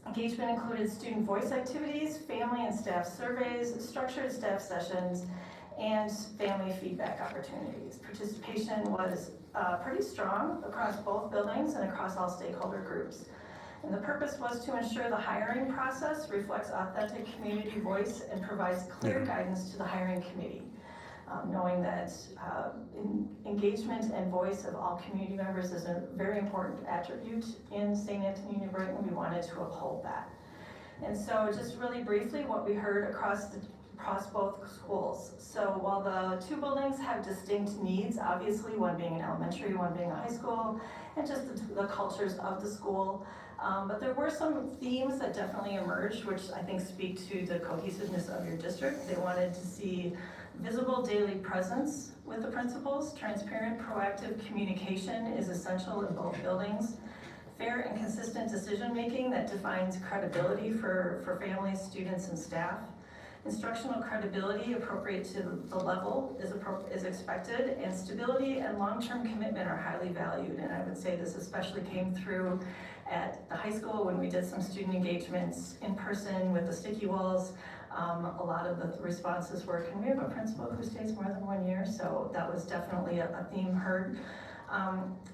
Engagement included student voice activities, family and staff surveys, structured staff sessions, and family feedback opportunities. Participation was pretty strong across both buildings and across all stakeholder groups. And the purpose was to ensure the hiring process reflects authentic community voice and provides clear guidance to the hiring committee. Knowing that engagement and voice of all community members is a very important attribute in St. Anthony New Brighton, we wanted to uphold that. And so just really briefly, what we heard across both schools. So while the two buildings have distinct needs, obviously one being an elementary, one being a high school, and just the cultures of the school, but there were some themes that definitely emerged, which I think speak to the cohesiveness of your district. They wanted to see visible daily presence with the principals. Transparent, proactive communication is essential in both buildings. Fair and consistent decision-making that defines credibility for families, students, and staff. Instructional credibility appropriate to the level is expected, and stability and long-term commitment are highly valued. And I would say this especially came through at the high school when we did some student engagements in person with the sticky walls. A lot of the responses were, can we have a principal who stays more than 1 year? So that was definitely a theme heard.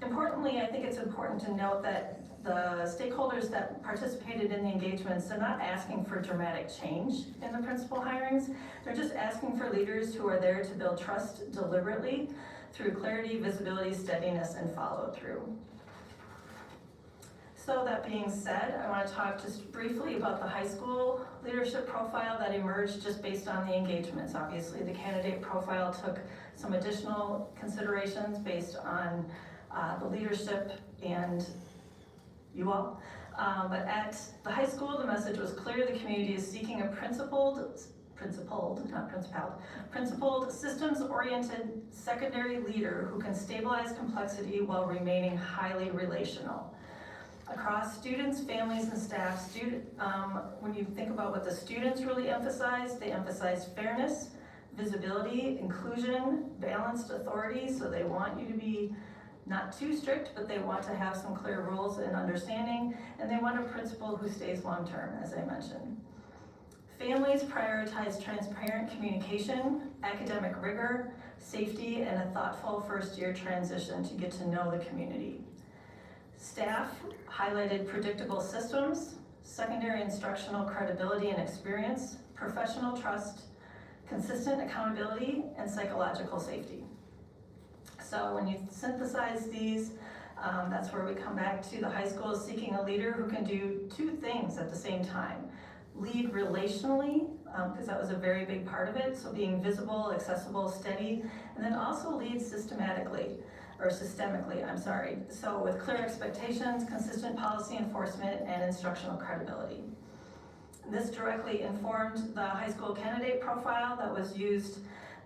Importantly, I think it's important to note that the stakeholders that participated in the engagements, they're not asking for dramatic change in the principal hirings. They're just asking for leaders who are there to build trust deliberately through clarity, visibility, steadiness, and follow through. So that being said, I want to talk just briefly about the high school leadership profile that emerged just based on the engagements. Obviously, the candidate profile took some additional considerations based on the leadership and you all. But at the high school, the message was clear. The community is seeking a principled, systems-oriented secondary leader who can stabilize complexity while remaining highly relational. Across students, families, and staff, when you think about what the students really emphasize, they emphasize fairness, visibility, inclusion, balanced authority, so they want you to be not too strict, but they want to have some clear rules and understanding, and they want a principal who stays long-term, as I mentioned. Families prioritize transparent communication, academic rigor, safety, and a thoughtful first-year transition to get to know the community. Staff highlighted predictable systems, secondary instructional credibility and experience, professional trust, consistent accountability, and psychological safety. So when you synthesize these, that's where we come back to the high school seeking a leader who can do two things at the same time. Lead relationally, because that was a very big part of it, so being visible, accessible, steady, and then also lead systemically, so with clear expectations, consistent policy enforcement, and instructional credibility. This directly informed the high school candidate profile that was used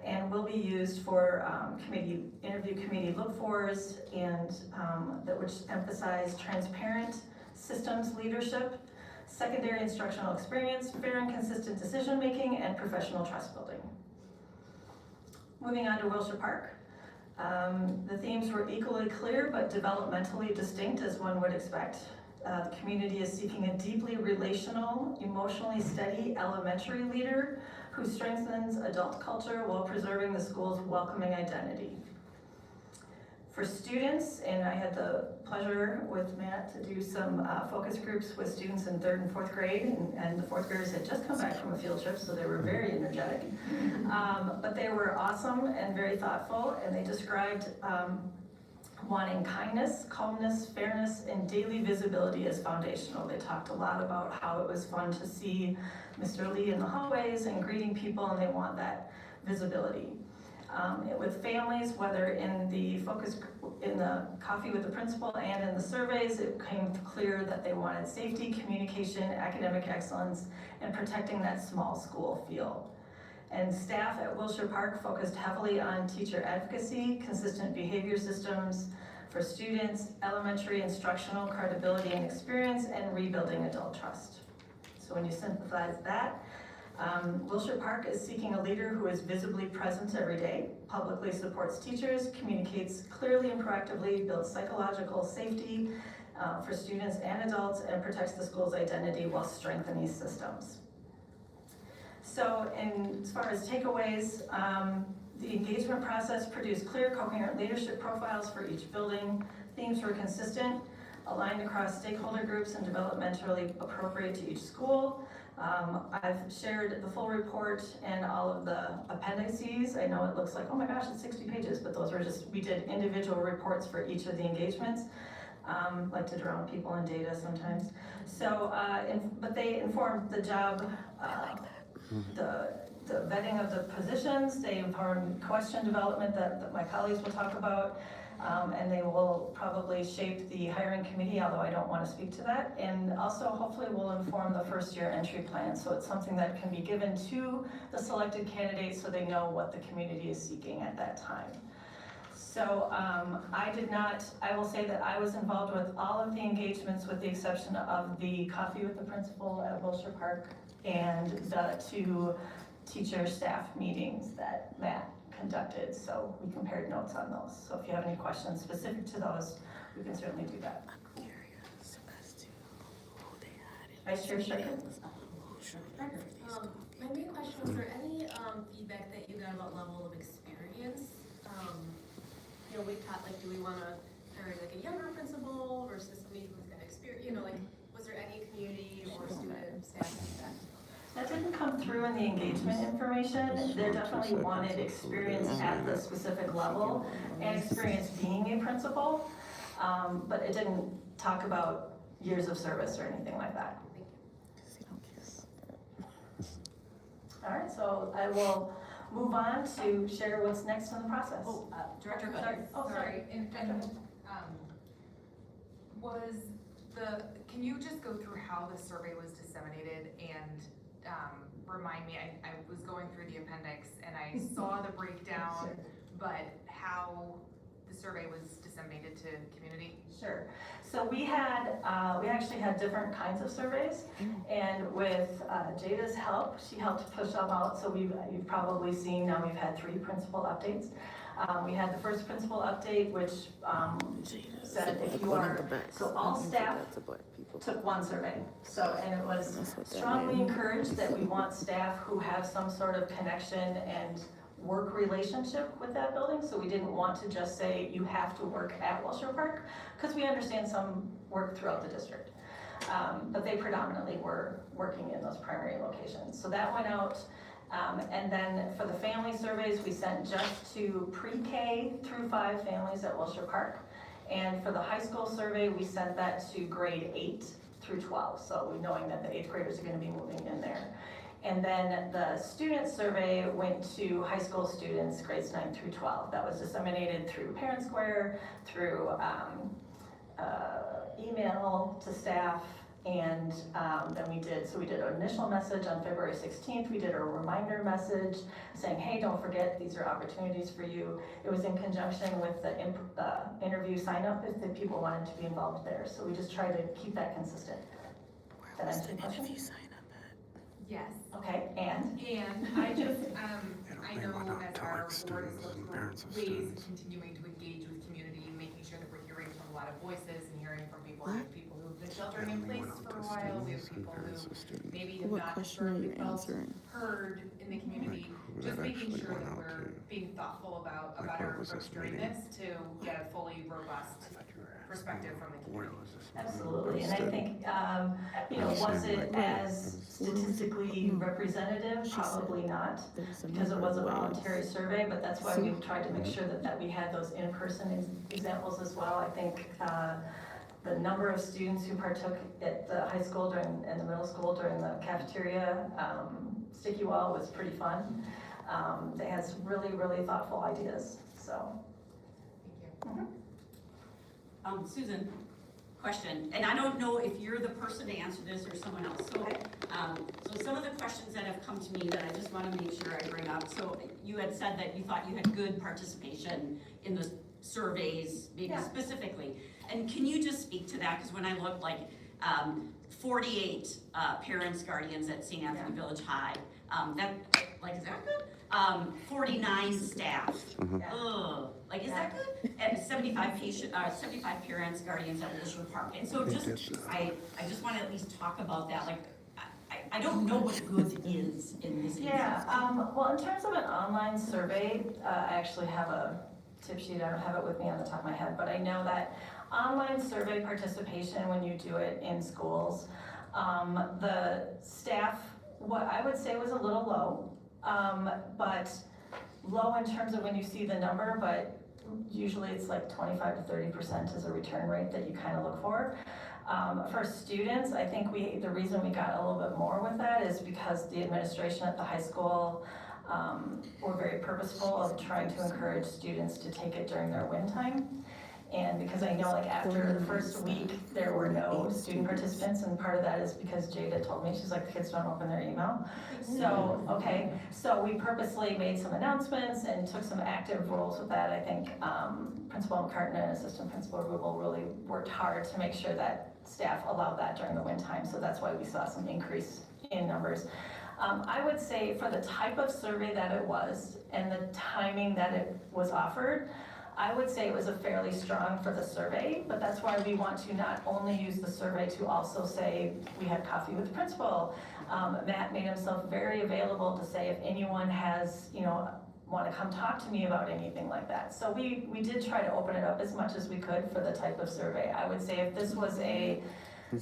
and will be used for interview committee look-fors, and which emphasize transparent systems leadership, secondary instructional experience, fair and consistent decision-making, and professional trust building. Moving on to Wilshire Park. The themes were equally clear but developmentally distinct, as one would expect. The community is seeking a deeply relational, emotionally steady elementary leader who strengthens adult culture while preserving the school's welcoming identity. For students, and I had the pleasure with Matt to do some focus groups with students in 3rd and 4th grade, and the 4th graders had just come back from a field trip, so they were very energetic. But they were awesome and very thoughtful, and they described wanting kindness, calmness, fairness, and daily visibility as foundational. They talked a lot about how it was fun to see Mr. Lee in the hallways and greeting people, and they want that visibility. With families, whether in the focus, in the coffee with the principal and in the surveys, it became clear that they wanted safety, communication, academic excellence, and protecting that small school feel. And staff at Wilshire Park focused heavily on teacher advocacy, consistent behavior systems for students, elementary instructional credibility and experience, and rebuilding adult trust. So when you synthesize that, Wilshire Park is seeking a leader who is visibly present every day, publicly supports teachers, communicates clearly and proactively, builds psychological safety for students and adults, and protects the school's identity while strengthening systems. So as far as takeaways, the engagement process produced clear, coherent leadership profiles for each building. Themes were consistent, aligned across stakeholder groups, and developmentally appropriate to each school. I've shared the full report and all of the appendices. I know it looks like, oh my gosh, it's 60 pages, but those were just, we did individual reports for each of the engagements. Like to drown people in data sometimes. So, but they informed the job, the vetting of the positions, they informed question development that my colleagues will talk about. And they will probably shape the hiring committee, although I don't want to speak to that. And also hopefully will inform the first year entry plan. So it's something that can be given to the selected candidates so they know what the community is seeking at that time. So I will say that I was involved with all of the engagements with the exception of the coffee with the principal at Wilshire Park and the 2 teacher staff meetings that Matt conducted, so we compared notes on those. So if you have any questions specific to those, we can certainly do that. I'm curious as to who they had. Vice Chair Strickland? My main question was there any feedback that you got about level of experience? You know, we taught, like, do we want to hire like a younger principal versus somebody who's got experience? You know, like, was there any community or student staff feedback? That didn't come through in the engagement information. They definitely wanted experience at the specific level and experience being a principal, but it didn't talk about years of service or anything like that. All right, so I will move on to share what's next in the process. Director Hood. Sorry. Oh, sorry. Can you just go through how the survey was disseminated and remind me, I was going through the appendix and I saw the breakdown, but how the survey was disseminated to community? Sure. So we actually had different kinds of surveys, and with Jada's help, she helped push them out. So you've probably seen now we've had 3 principal updates. We had the first principal update, which said if you are, so all staff took 1 survey. So, and it was strongly encouraged that we want staff who have some sort of connection and work relationship with that building. So we didn't want to just say you have to work at Wilshire Park, because we understand some work throughout the district. But they predominantly were working in those primary locations. So that went out. And then for the family surveys, we sent just to pre-K through 5 families at Wilshire Park. And for the high school survey, we sent that to grade 8 through 12. So knowing that the 8th graders are going to be moving in there. And then the student survey went to high school students, grades 9 through 12. That was disseminated through Parent Square, through email to staff, and then we did an initial message on February 16th. We did a reminder message saying, hey, don't forget, these are opportunities for you. It was in conjunction with the interview sign up if the people wanted to be involved there. So we just tried to keep that consistent. Where was the interview sign up at? Yes. Okay, and I just, I know that our board is looking for ways of continuing to engage with community, making sure that we're hearing from a lot of voices and hearing from people. We have people who've been sheltering in place for a while. We have people who maybe have not necessarily felt heard in the community. Just making sure that we're being thoughtful about our approach during this to get a fully robust perspective from the community. absolutely, and I think, was it as statistically representative? Probably not, because it was a voluntary survey, but that's why we've tried to make sure that we had those in-person examples as well. I think the number of students who partook at the high school and the middle school during the cafeteria sticky wall was pretty fun. They had some really, really thoughtful ideas, so. Susan, question, and I don't know if you're the person to answer this or someone else. So, so some of the questions that have come to me that I just want to make sure I bring up. So you had said that you thought you had good participation in the surveys, maybe specifically. And can you just speak to that? Because when I looked, like 48 parents, guardians at St. Anthony Village High, that, like, is that good? 49 staff. Ugh, like, is that good? And 75 parents, guardians at Wilshire Park. And so just, I just want to at least talk about that. Like, I don't know what good is in this. Yeah, well, in terms of an online survey, I actually have a tip sheet. I don't have it with me on the top of my head, but I know that online survey participation, when you do it in schools, the staff, what I would say was a little low, but low in terms of when you see the number, but usually it's like 25 to 30% is a return rate that you kind of look for. For students, I think the reason we got a little bit more with that is because the administration at the high school were very purposeful of trying to encourage students to take it during their win time. And because I know, like, after the first week, there were no student participants, and part of that is because Jada told me, she's like, the kids don't open their email. So, okay, so we purposely made some announcements and took some active roles with that. I think Principal McCartan and Assistant Principal Rubel really worked hard to make sure that staff allowed that during the win time, so that's why we saw some increase in numbers. I would say for the type of survey that it was and the timing that it was offered, I would say it was a fairly strong for the survey, but that's why we want to not only use the survey to also say we had coffee with the principal. Matt made himself very available to say if anyone has, want to come talk to me about anything like that. So we did try to open it up as much as we could for the type of survey. I would say if this was a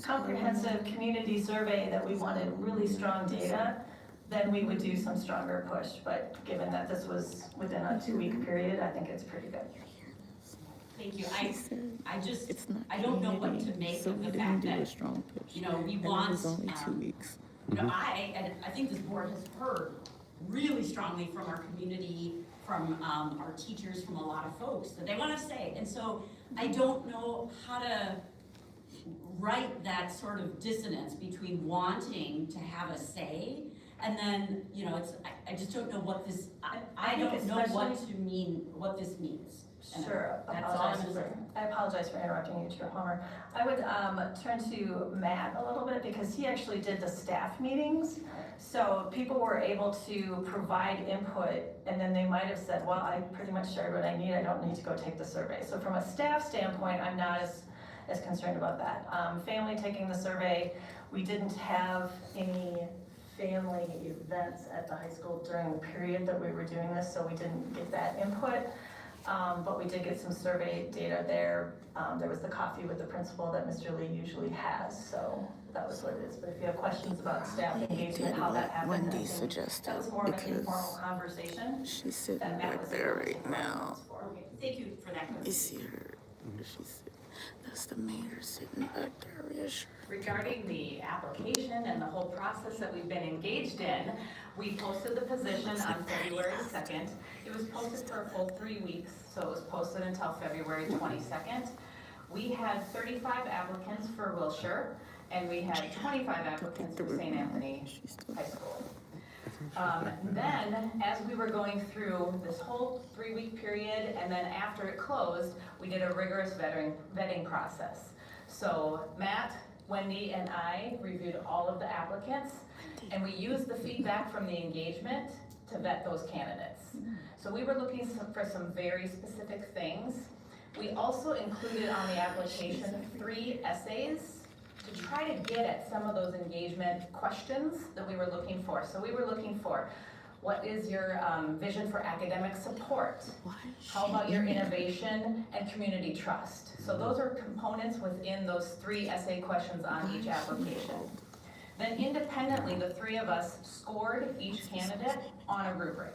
comprehensive community survey that we wanted really strong data, then we would do some stronger push. But given that this was within a 2-week period, I think it's pretty good. Thank you. I don't know what to make of the fact that, we want, only 2 weeks. I think this board has heard really strongly from our community, from our teachers, from a lot of folks that they want to say. And so I don't know how to write that sort of dissonance between wanting to have a say and then, I just don't know what this, I don't know what this means. Sure, I apologize for interrupting you, Chair Palmer. I would turn to Matt a little bit because he actually did the staff meetings. So people were able to provide input and then they might have said, well, I pretty much shared what I need. I don't need to go take the survey. So from a staff standpoint, I'm not as concerned about that. Family taking the survey, we didn't have any family events at the high school during the period that we were doing this, so we didn't get that input. But we did get some survey data there. There was the coffee with the principal that Mr. Lee usually has, so that was what it is. But if you have questions about staff engagement, how that happened, Wendy suggested that was more of an informal conversation. She's sitting back there right now. Okay, thank you for that. You see her? That's the mayor sitting back there, reassured. Regarding the application and the whole process that we've been engaged in, we posted the position on February 2nd. It was posted for a full 3 weeks, so it was posted until February 22nd. We had 35 applicants for Wilshire, and we had 25 applicants for St. Anthony High School. Then, as we were going through this whole 3-week period, and then after it closed, we did a rigorous vetting process. So Matt, Wendy, and I reviewed all of the applicants, and we used the feedback from the engagement to vet those candidates. So we were looking for some very specific things. We also included on the application 3 essays to try to get at some of those engagement questions that we were looking for. So we were looking for, what is your vision for academic support? How about your innovation and community trust? So those are components within those 3 essay questions on each application. Then independently, the 3 of us scored each candidate on a rubric.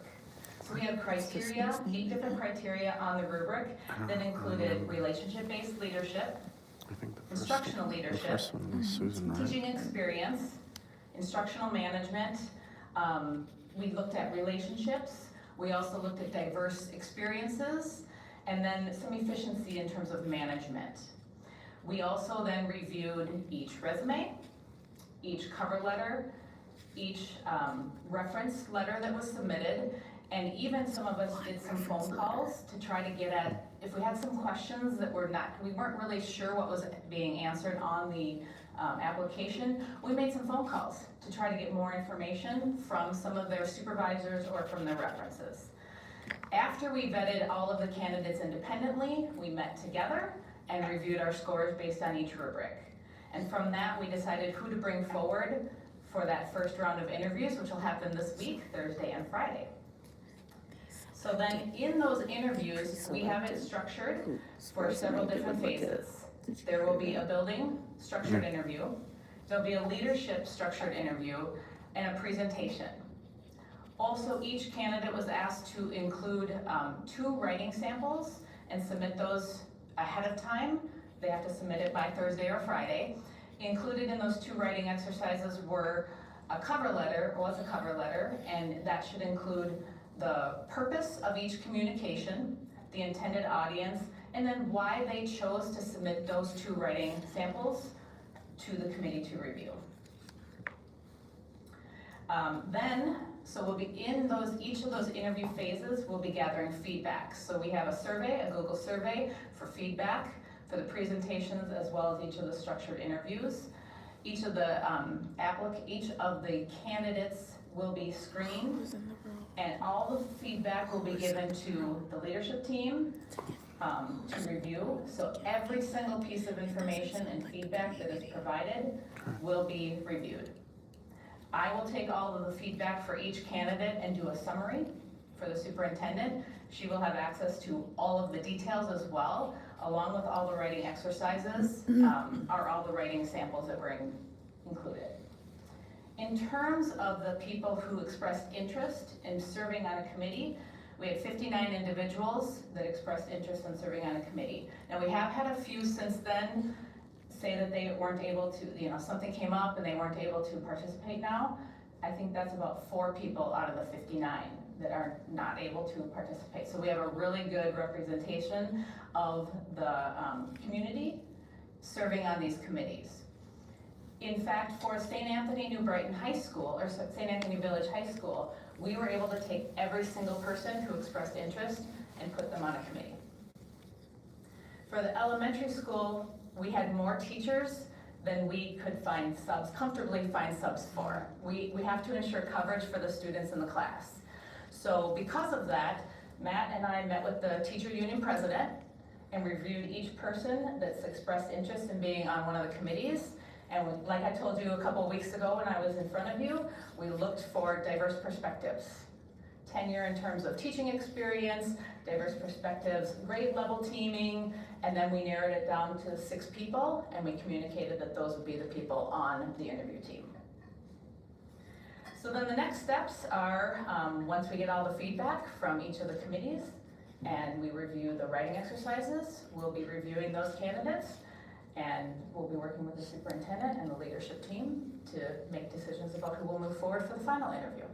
So we had criteria, 8 different criteria on the rubric that included relationship-based leadership, I think instructional the leadership, first one was Susan, right? teaching experience, instructional management. We looked at relationships. We also looked at diverse experiences, and then some efficiency in terms of management. We also then reviewed each resume, each cover letter, each reference letter that was submitted, and even some of us did some phone calls to try to get at, if we had some questions that we weren't really sure what was being answered on the application, we made some phone calls to try to get more information from some of their supervisors or from their references. After we vetted all of the candidates independently, we met together and reviewed our scores based on each rubric. And from that, we decided who to bring forward for that first round of interviews, which will happen this week, Thursday and Friday. So then in those interviews, we have it structured for several different phases. There will be a building structured interview, there'll be a leadership structured interview, and a presentation. Also, each candidate was asked to include 2 writing samples and submit those ahead of time. They have to submit it by Thursday or Friday. Included in those 2 writing exercises were a cover letter, and that should include the purpose of each communication, the intended audience, and then why they chose to submit those 2 writing samples to the committee to review. So we'll be in each of those interview phases, we'll be gathering feedback. So we have a survey, a Google survey for feedback for the presentations as well as each of the structured interviews. Each of the candidates will be screened, and all the feedback will be given to the leadership team to review. So every single piece of information and feedback that is provided will be reviewed. I will take all of the feedback for each candidate and do a summary for the superintendent. She will have access to all of the details as well, along with all the writing exercises, or all the writing samples that were included. In terms of the people who expressed interest in serving on a committee, we had 59 individuals that expressed interest in serving on a committee. Now, we have had a few since then say that they weren't able to, something came up and they weren't able to participate now. I think that's about 4 people out of the 59 that are not able to participate. So we have a really good representation of the community serving on these committees. In fact, for St. Anthony New Brighton High School, or St. Anthony Village High School, we were able to take every single person who expressed interest and put them on a committee. For the elementary school, we had more teachers than we could comfortably find subs for. We have to ensure coverage for the students in the class. So because of that, Matt and I met with the teacher union president and reviewed each person that's expressed interest in being on one of the committees. And like I told you a couple weeks ago when I was in front of you, we looked for diverse perspectives. Tenure in terms of teaching experience, diverse perspectives, grade level teaming, and then we narrowed it down to 6 people, and we communicated that those would be the people on the interview team. So then the next steps are, once we get all the feedback from each of the committees, and we review the writing exercises, we'll be reviewing those candidates, and we'll be working with the superintendent and the leadership team to make decisions about who will move forward for the final interview.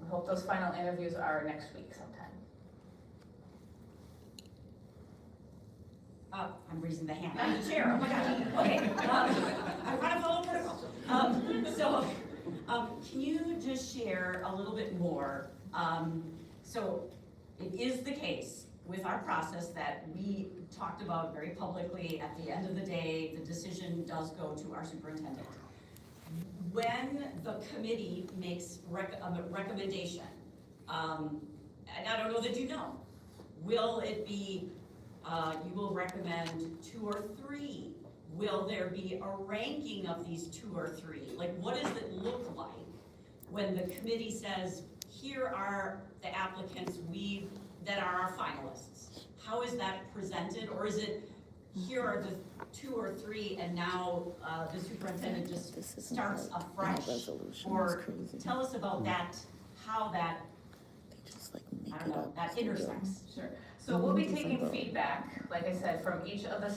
We hope those final interviews are next week sometime. I'm raising the hand. I'm the chair. Oh my gosh. Okay. I want to follow protocol. Can you just share a little bit more? So it is the case with our process that we talked about very publicly. At the end of the day, the decision does go to our superintendent. When the committee makes a recommendation, and I don't know that you know, will it be, you will recommend 2 or 3? Will there be a ranking of these 2 or 3? Like, what does it look like when the committee says, here are the applicants that are our finalists? How is that presented? Or is it, here are the 2 or 3 and now the superintendent just starts afresh? Or tell us about that, how that just like make I it don't know, up. that as they go. intersects, sure. So we'll be taking feedback, like I said, from each of the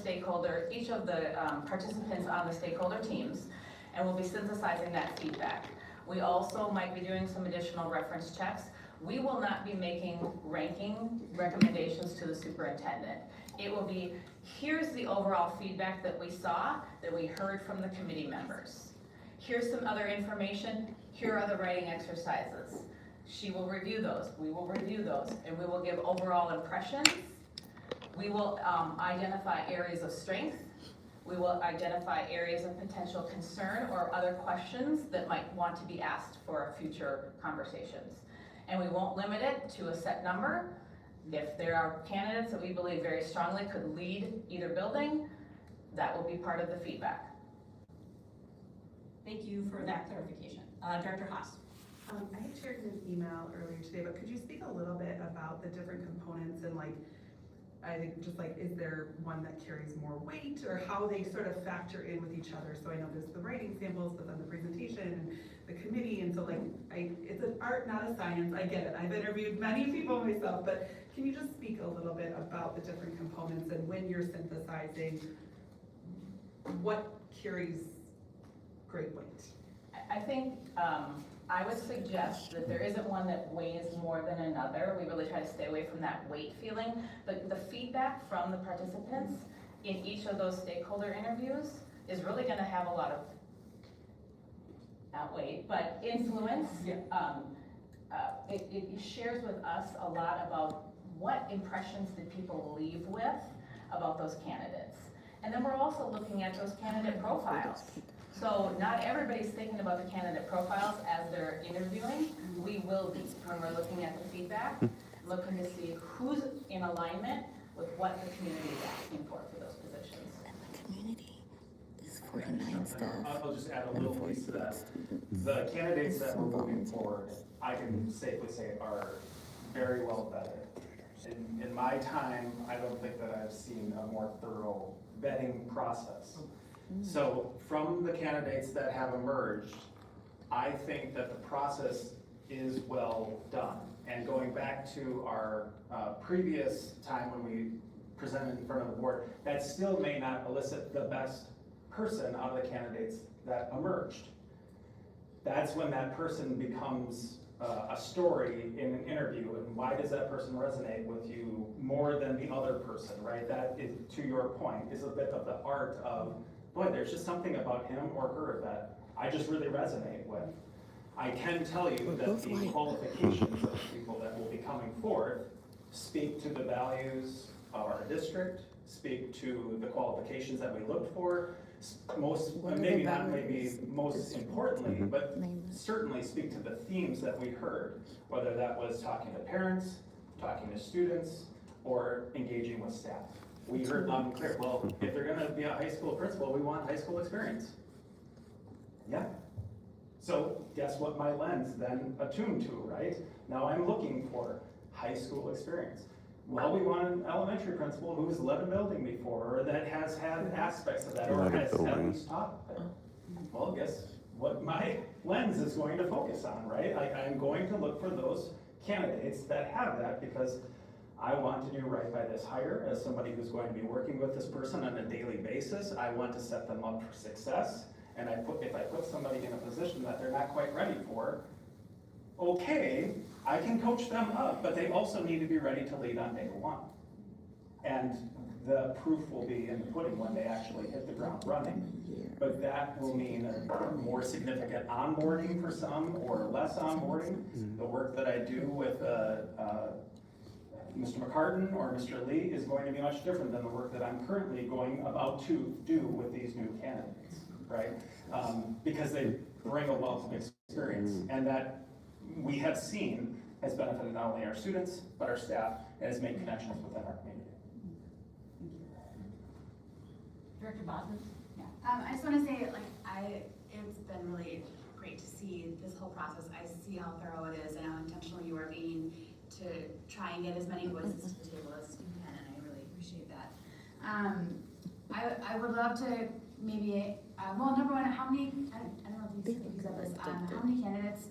participants on the stakeholder teams, and we'll be synthesizing that feedback. We also might be doing some additional reference checks. We will not be making ranking recommendations to the superintendent. It will be, here's the overall feedback that we saw, that we heard from the committee members. Here's some other information, here are the writing exercises. She will review those, we will review those, and we will give overall impressions. We will identify areas of strength. We will identify areas of potential concern or other questions that might want to be asked for future conversations. And we won't limit it to a set number. If there are candidates that we believe very strongly could lead either building, that will be part of the feedback. Thank you for that clarification. Director Haas. I had shared an email earlier today, but could you speak a little bit about the different components and like, I think just like, is there one that carries more weight or how they sort of factor in with each other? So I know there's the writing samples, but then the presentation and the committee. And so like, it's an art, not a science. I get it. I've interviewed many people myself, but can you just speak a little bit about the different components and when you're synthesizing, what carries great weight? I think I would suggest that there isn't one that weighs more than another. We really try to stay away from that weight feeling. But the feedback from the participants in each of those stakeholder interviews is really gonna have a lot of, not weight, but influence. Yeah. It shares with us a lot about what impressions did people leave with about those candidates. And then we're also looking at those candidate profiles. So not everybody's thinking about the candidate profiles as they're interviewing. We will be, when we're looking at the feedback, looking to see who's in alignment with what the community is asking for those positions. And the community is 49 staff. I'll just add a little piece to that. The candidates that we're moving forward, I can safely say are very well vetted. In my time, I don't think that I've seen a more thorough vetting process. So from the candidates that have emerged, I think that the process is well done. And going back to our previous time when we presented in front of the board, that still may not elicit the best person out of the candidates that emerged. That's when that person becomes a story in an interview, and why does that person resonate with you more than the other person, right? That is, to your point, is a bit of the art of, boy, there's just something about him or her that I just really resonate with. I can tell you that the qualifications of the people that will be coming forth speak to the values of our district, speak to the qualifications that we looked for, most importantly, but certainly speak to the themes that we heard, whether that was talking to parents, talking to students, or engaging with staff. We heard loud and clear, well, if they're gonna be a high school principal, we want high school experience. Yeah. So guess what my lens then attuned to, right? Now I'm looking for high school experience. Well, we want an elementary principal who's led a building before, or that has had aspects of that, or has at least taught there. Well, guess what my lens is going to focus on, right? I'm going to look for those candidates that have that, because I want to do right by this hire as somebody who's going to be working with this person on a daily basis. I want to set them up for success. And if I put somebody in a position that they're not quite ready for, okay, I can coach them up, but they also need to be ready to lead on day one. And the proof will be in the pudding when they actually hit the ground running. But that will mean a more significant onboarding for some, or less onboarding. The work that I do with Mr. McCartan or Mr. Lee is going to be much different than the work that I'm currently going about to do with these new candidates, right? Because they bring a wealth of experience, and that we have seen has benefited not only our students, but our staff, and has made connections within our community. Director Bosman? Yeah. I just want to say, it's been really great to see this whole process. I see how thorough it is and how intentional you are being to try and get as many voices to the table as you can, and I really appreciate that. I would love to maybe, number one, how many, I don't know if you said this, how many candidates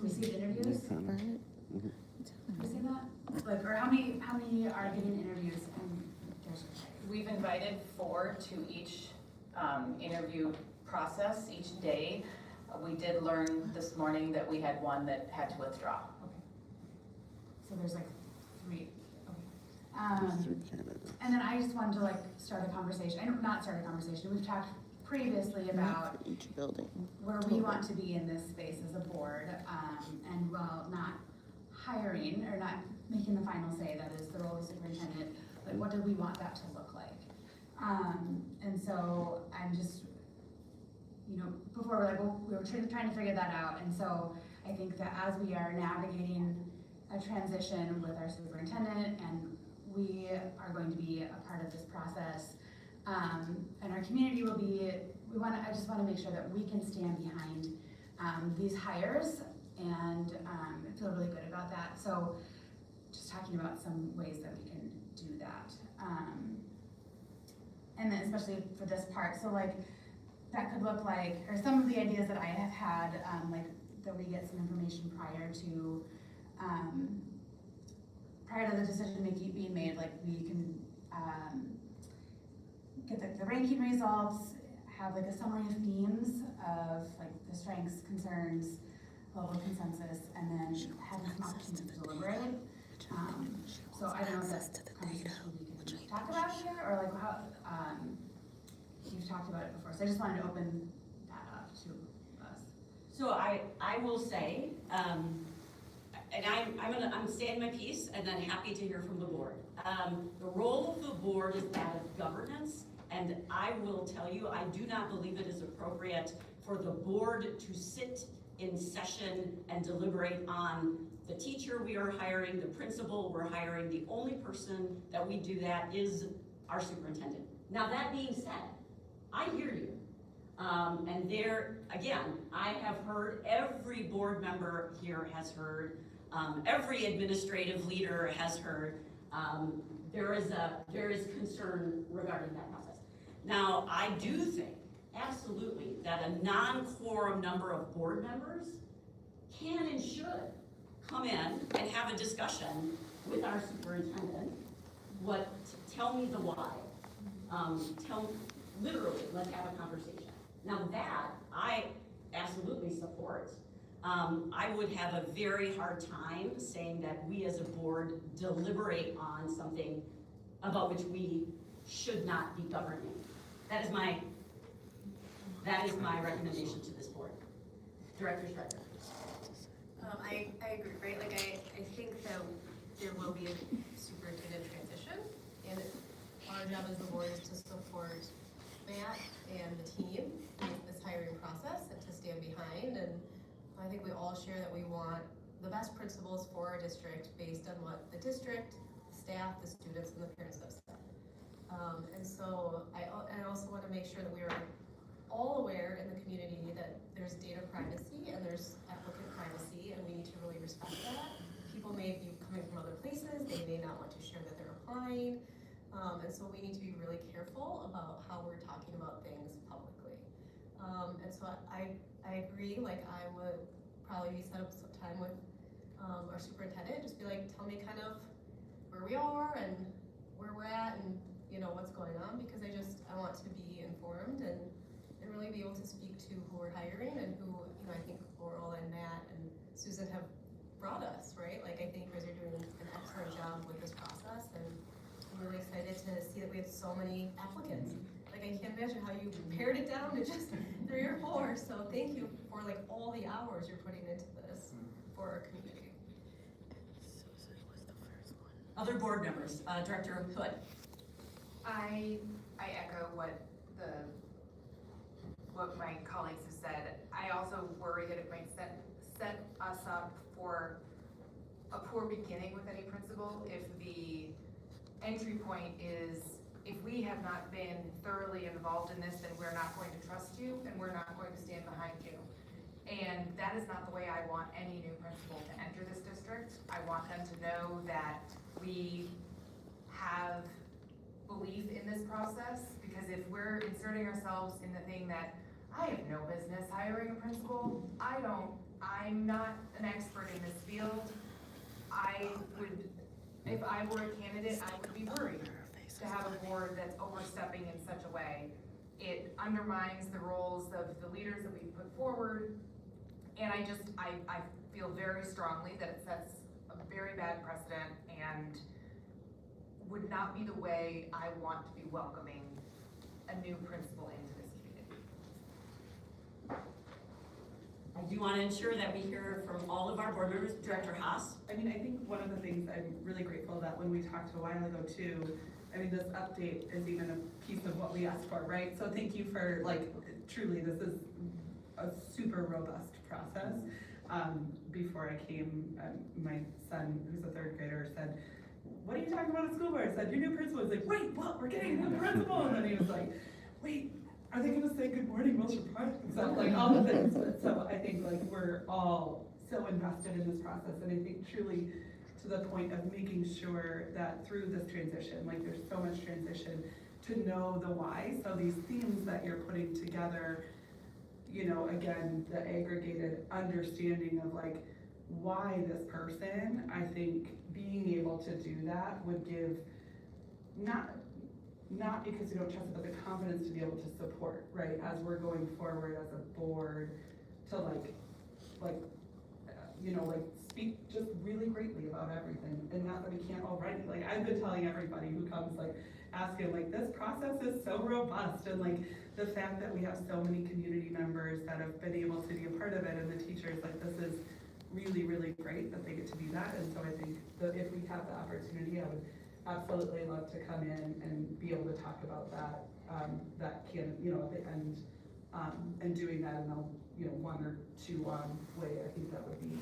received interviews? Have you seen that? Like, or how many are getting interviews and there's. We've invited 4 to each interview process each day. We did learn this morning that we had one that had to withdraw. So there's like 3, and then I just wanted to like start a conversation, not start a conversation, we've talked previously about each building. where we want to be in this space as a board, and while not hiring or not making the final say, that is the role of the superintendent, like what do we want that to look like? And so I'm just, before we're like, well, we were trying to figure that out, and so I think that as we are navigating a transition with our superintendent, and we are going to be a part of this process, and our community will be, I just wanna make sure that we can stand behind these hires and feel really good about that. So just talking about some ways that we can do that. And then especially for this part, so like that could look like, or some of the ideas that I have had, like that we get some information prior to the decision making being made, like we can get the ranking results, have like a summary of themes of like the strengths, concerns, level of consensus, and then have an opportunity to deliberate. So I don't know if that's the conversation we can talk about here, or like how, you've talked about it before, so I just wanted to open that up to us. So I will say, and I'm saying my piece and then happy to hear from the board. The role of the board is that of governance, and I will tell you, I do not believe it is appropriate for the board to sit in session and deliberate on the teacher we are hiring, the principal we're hiring. The only person that we do that is our superintendent. Now that being said, I hear you. And there, again, I have heard, every board member here has heard, every administrative leader has heard, there is concern regarding that process. Now, I do think, absolutely, that a non-quorum number of board members can and should come in and have a discussion with our superintendent. Tell me the why. Literally, let's have a conversation. Now that, I absolutely support. I would have a very hard time saying that we as a board deliberate on something about which we should not be governing. That is my recommendation to this board. Director Striker. I agree, right? Like I think that there will be a superintendent transition, and our job as the board is to support Matt and the team in this hiring process and to stand behind. And I think we all share that we want the best principals for our district based on what the district, the staff, the students, and the parents have said. And so I also want to make sure that we are all aware in the community that there's data privacy and there's applicant privacy, and we need to really respect that. People may be coming from other places, they may not want to share that they're applying, and so we need to be really careful about how we're talking about things publicly. And so I agree, like I would probably set up some time with our superintendent, just be like, tell me kind of where we are and where we're at and what's going on, because I want to be informed and really be able to speak to who we're hiring and who, I think Laurel and Matt and Susan have brought us, right? Like, I think you guys are doing an excellent job with this process, and I'm really excited to see that we have so many applicants. Like, I can't imagine how you pared it down to just 3 or 4, so thank you for like all the hours you're putting into this for our community. Other board members, Director Hood. I echo what my colleagues have said. I also worry that it might set us up for a poor beginning with any principal if the entry point is, if we have not been thoroughly involved in this, then we're not going to trust you and we're not going to stand behind you. And that is not the way I want any new principal to enter this district. I want them to know that we have belief in this process, because if we're inserting ourselves in the thing that I have no business hiring a principal, I'm not an expert in this field, I would, if I were a candidate, I would be worried to have a board that's overstepping in such a way. It undermines the roles of the leaders that we've put forward. And I feel very strongly that it sets a very bad precedent and would not be the way I want to be welcoming a new principal into this community. I do want to ensure that we hear from all of our board members. Director Haas? I mean, I think one of the things I'm really grateful that when we talked a while ago too, I mean, this update is even a piece of what we asked for, right? So thank you for, like, truly, this is a super robust process. Before I came, my son, who's a third grader, said, "What are you talking about at school board?" I said, "Your new principal." I was like, "Wait, what? We're getting a new principal?" And then he was like, "Wait, are they gonna say good morning, Wilshire Park?" And so, like, all the things. But so I think, like, we're all so invested in this process, and I think truly to the point of making sure that through this transition, like, there's so much transition, to know the why. So these themes that you're putting together, you know, again, the aggregated understanding of, like, why this person, I think being able to do that would give, not because you don't trust it, but the confidence to be able to support, right, as we're going forward as a board, to speak just really greatly about everything, and not that we can't already, like, I've been telling everybody who comes, like, asking, like, this process is so robust, and, like, the fact that we have so many community members that have been able to be a part of it, and the teachers, like, this is really, really great that they get to do that. And so I think that if we have the opportunity, I would absolutely love to come in and be able to talk about that, that can, you know, at the end, and doing that in a, you know, 1 or 2 way. I think that would be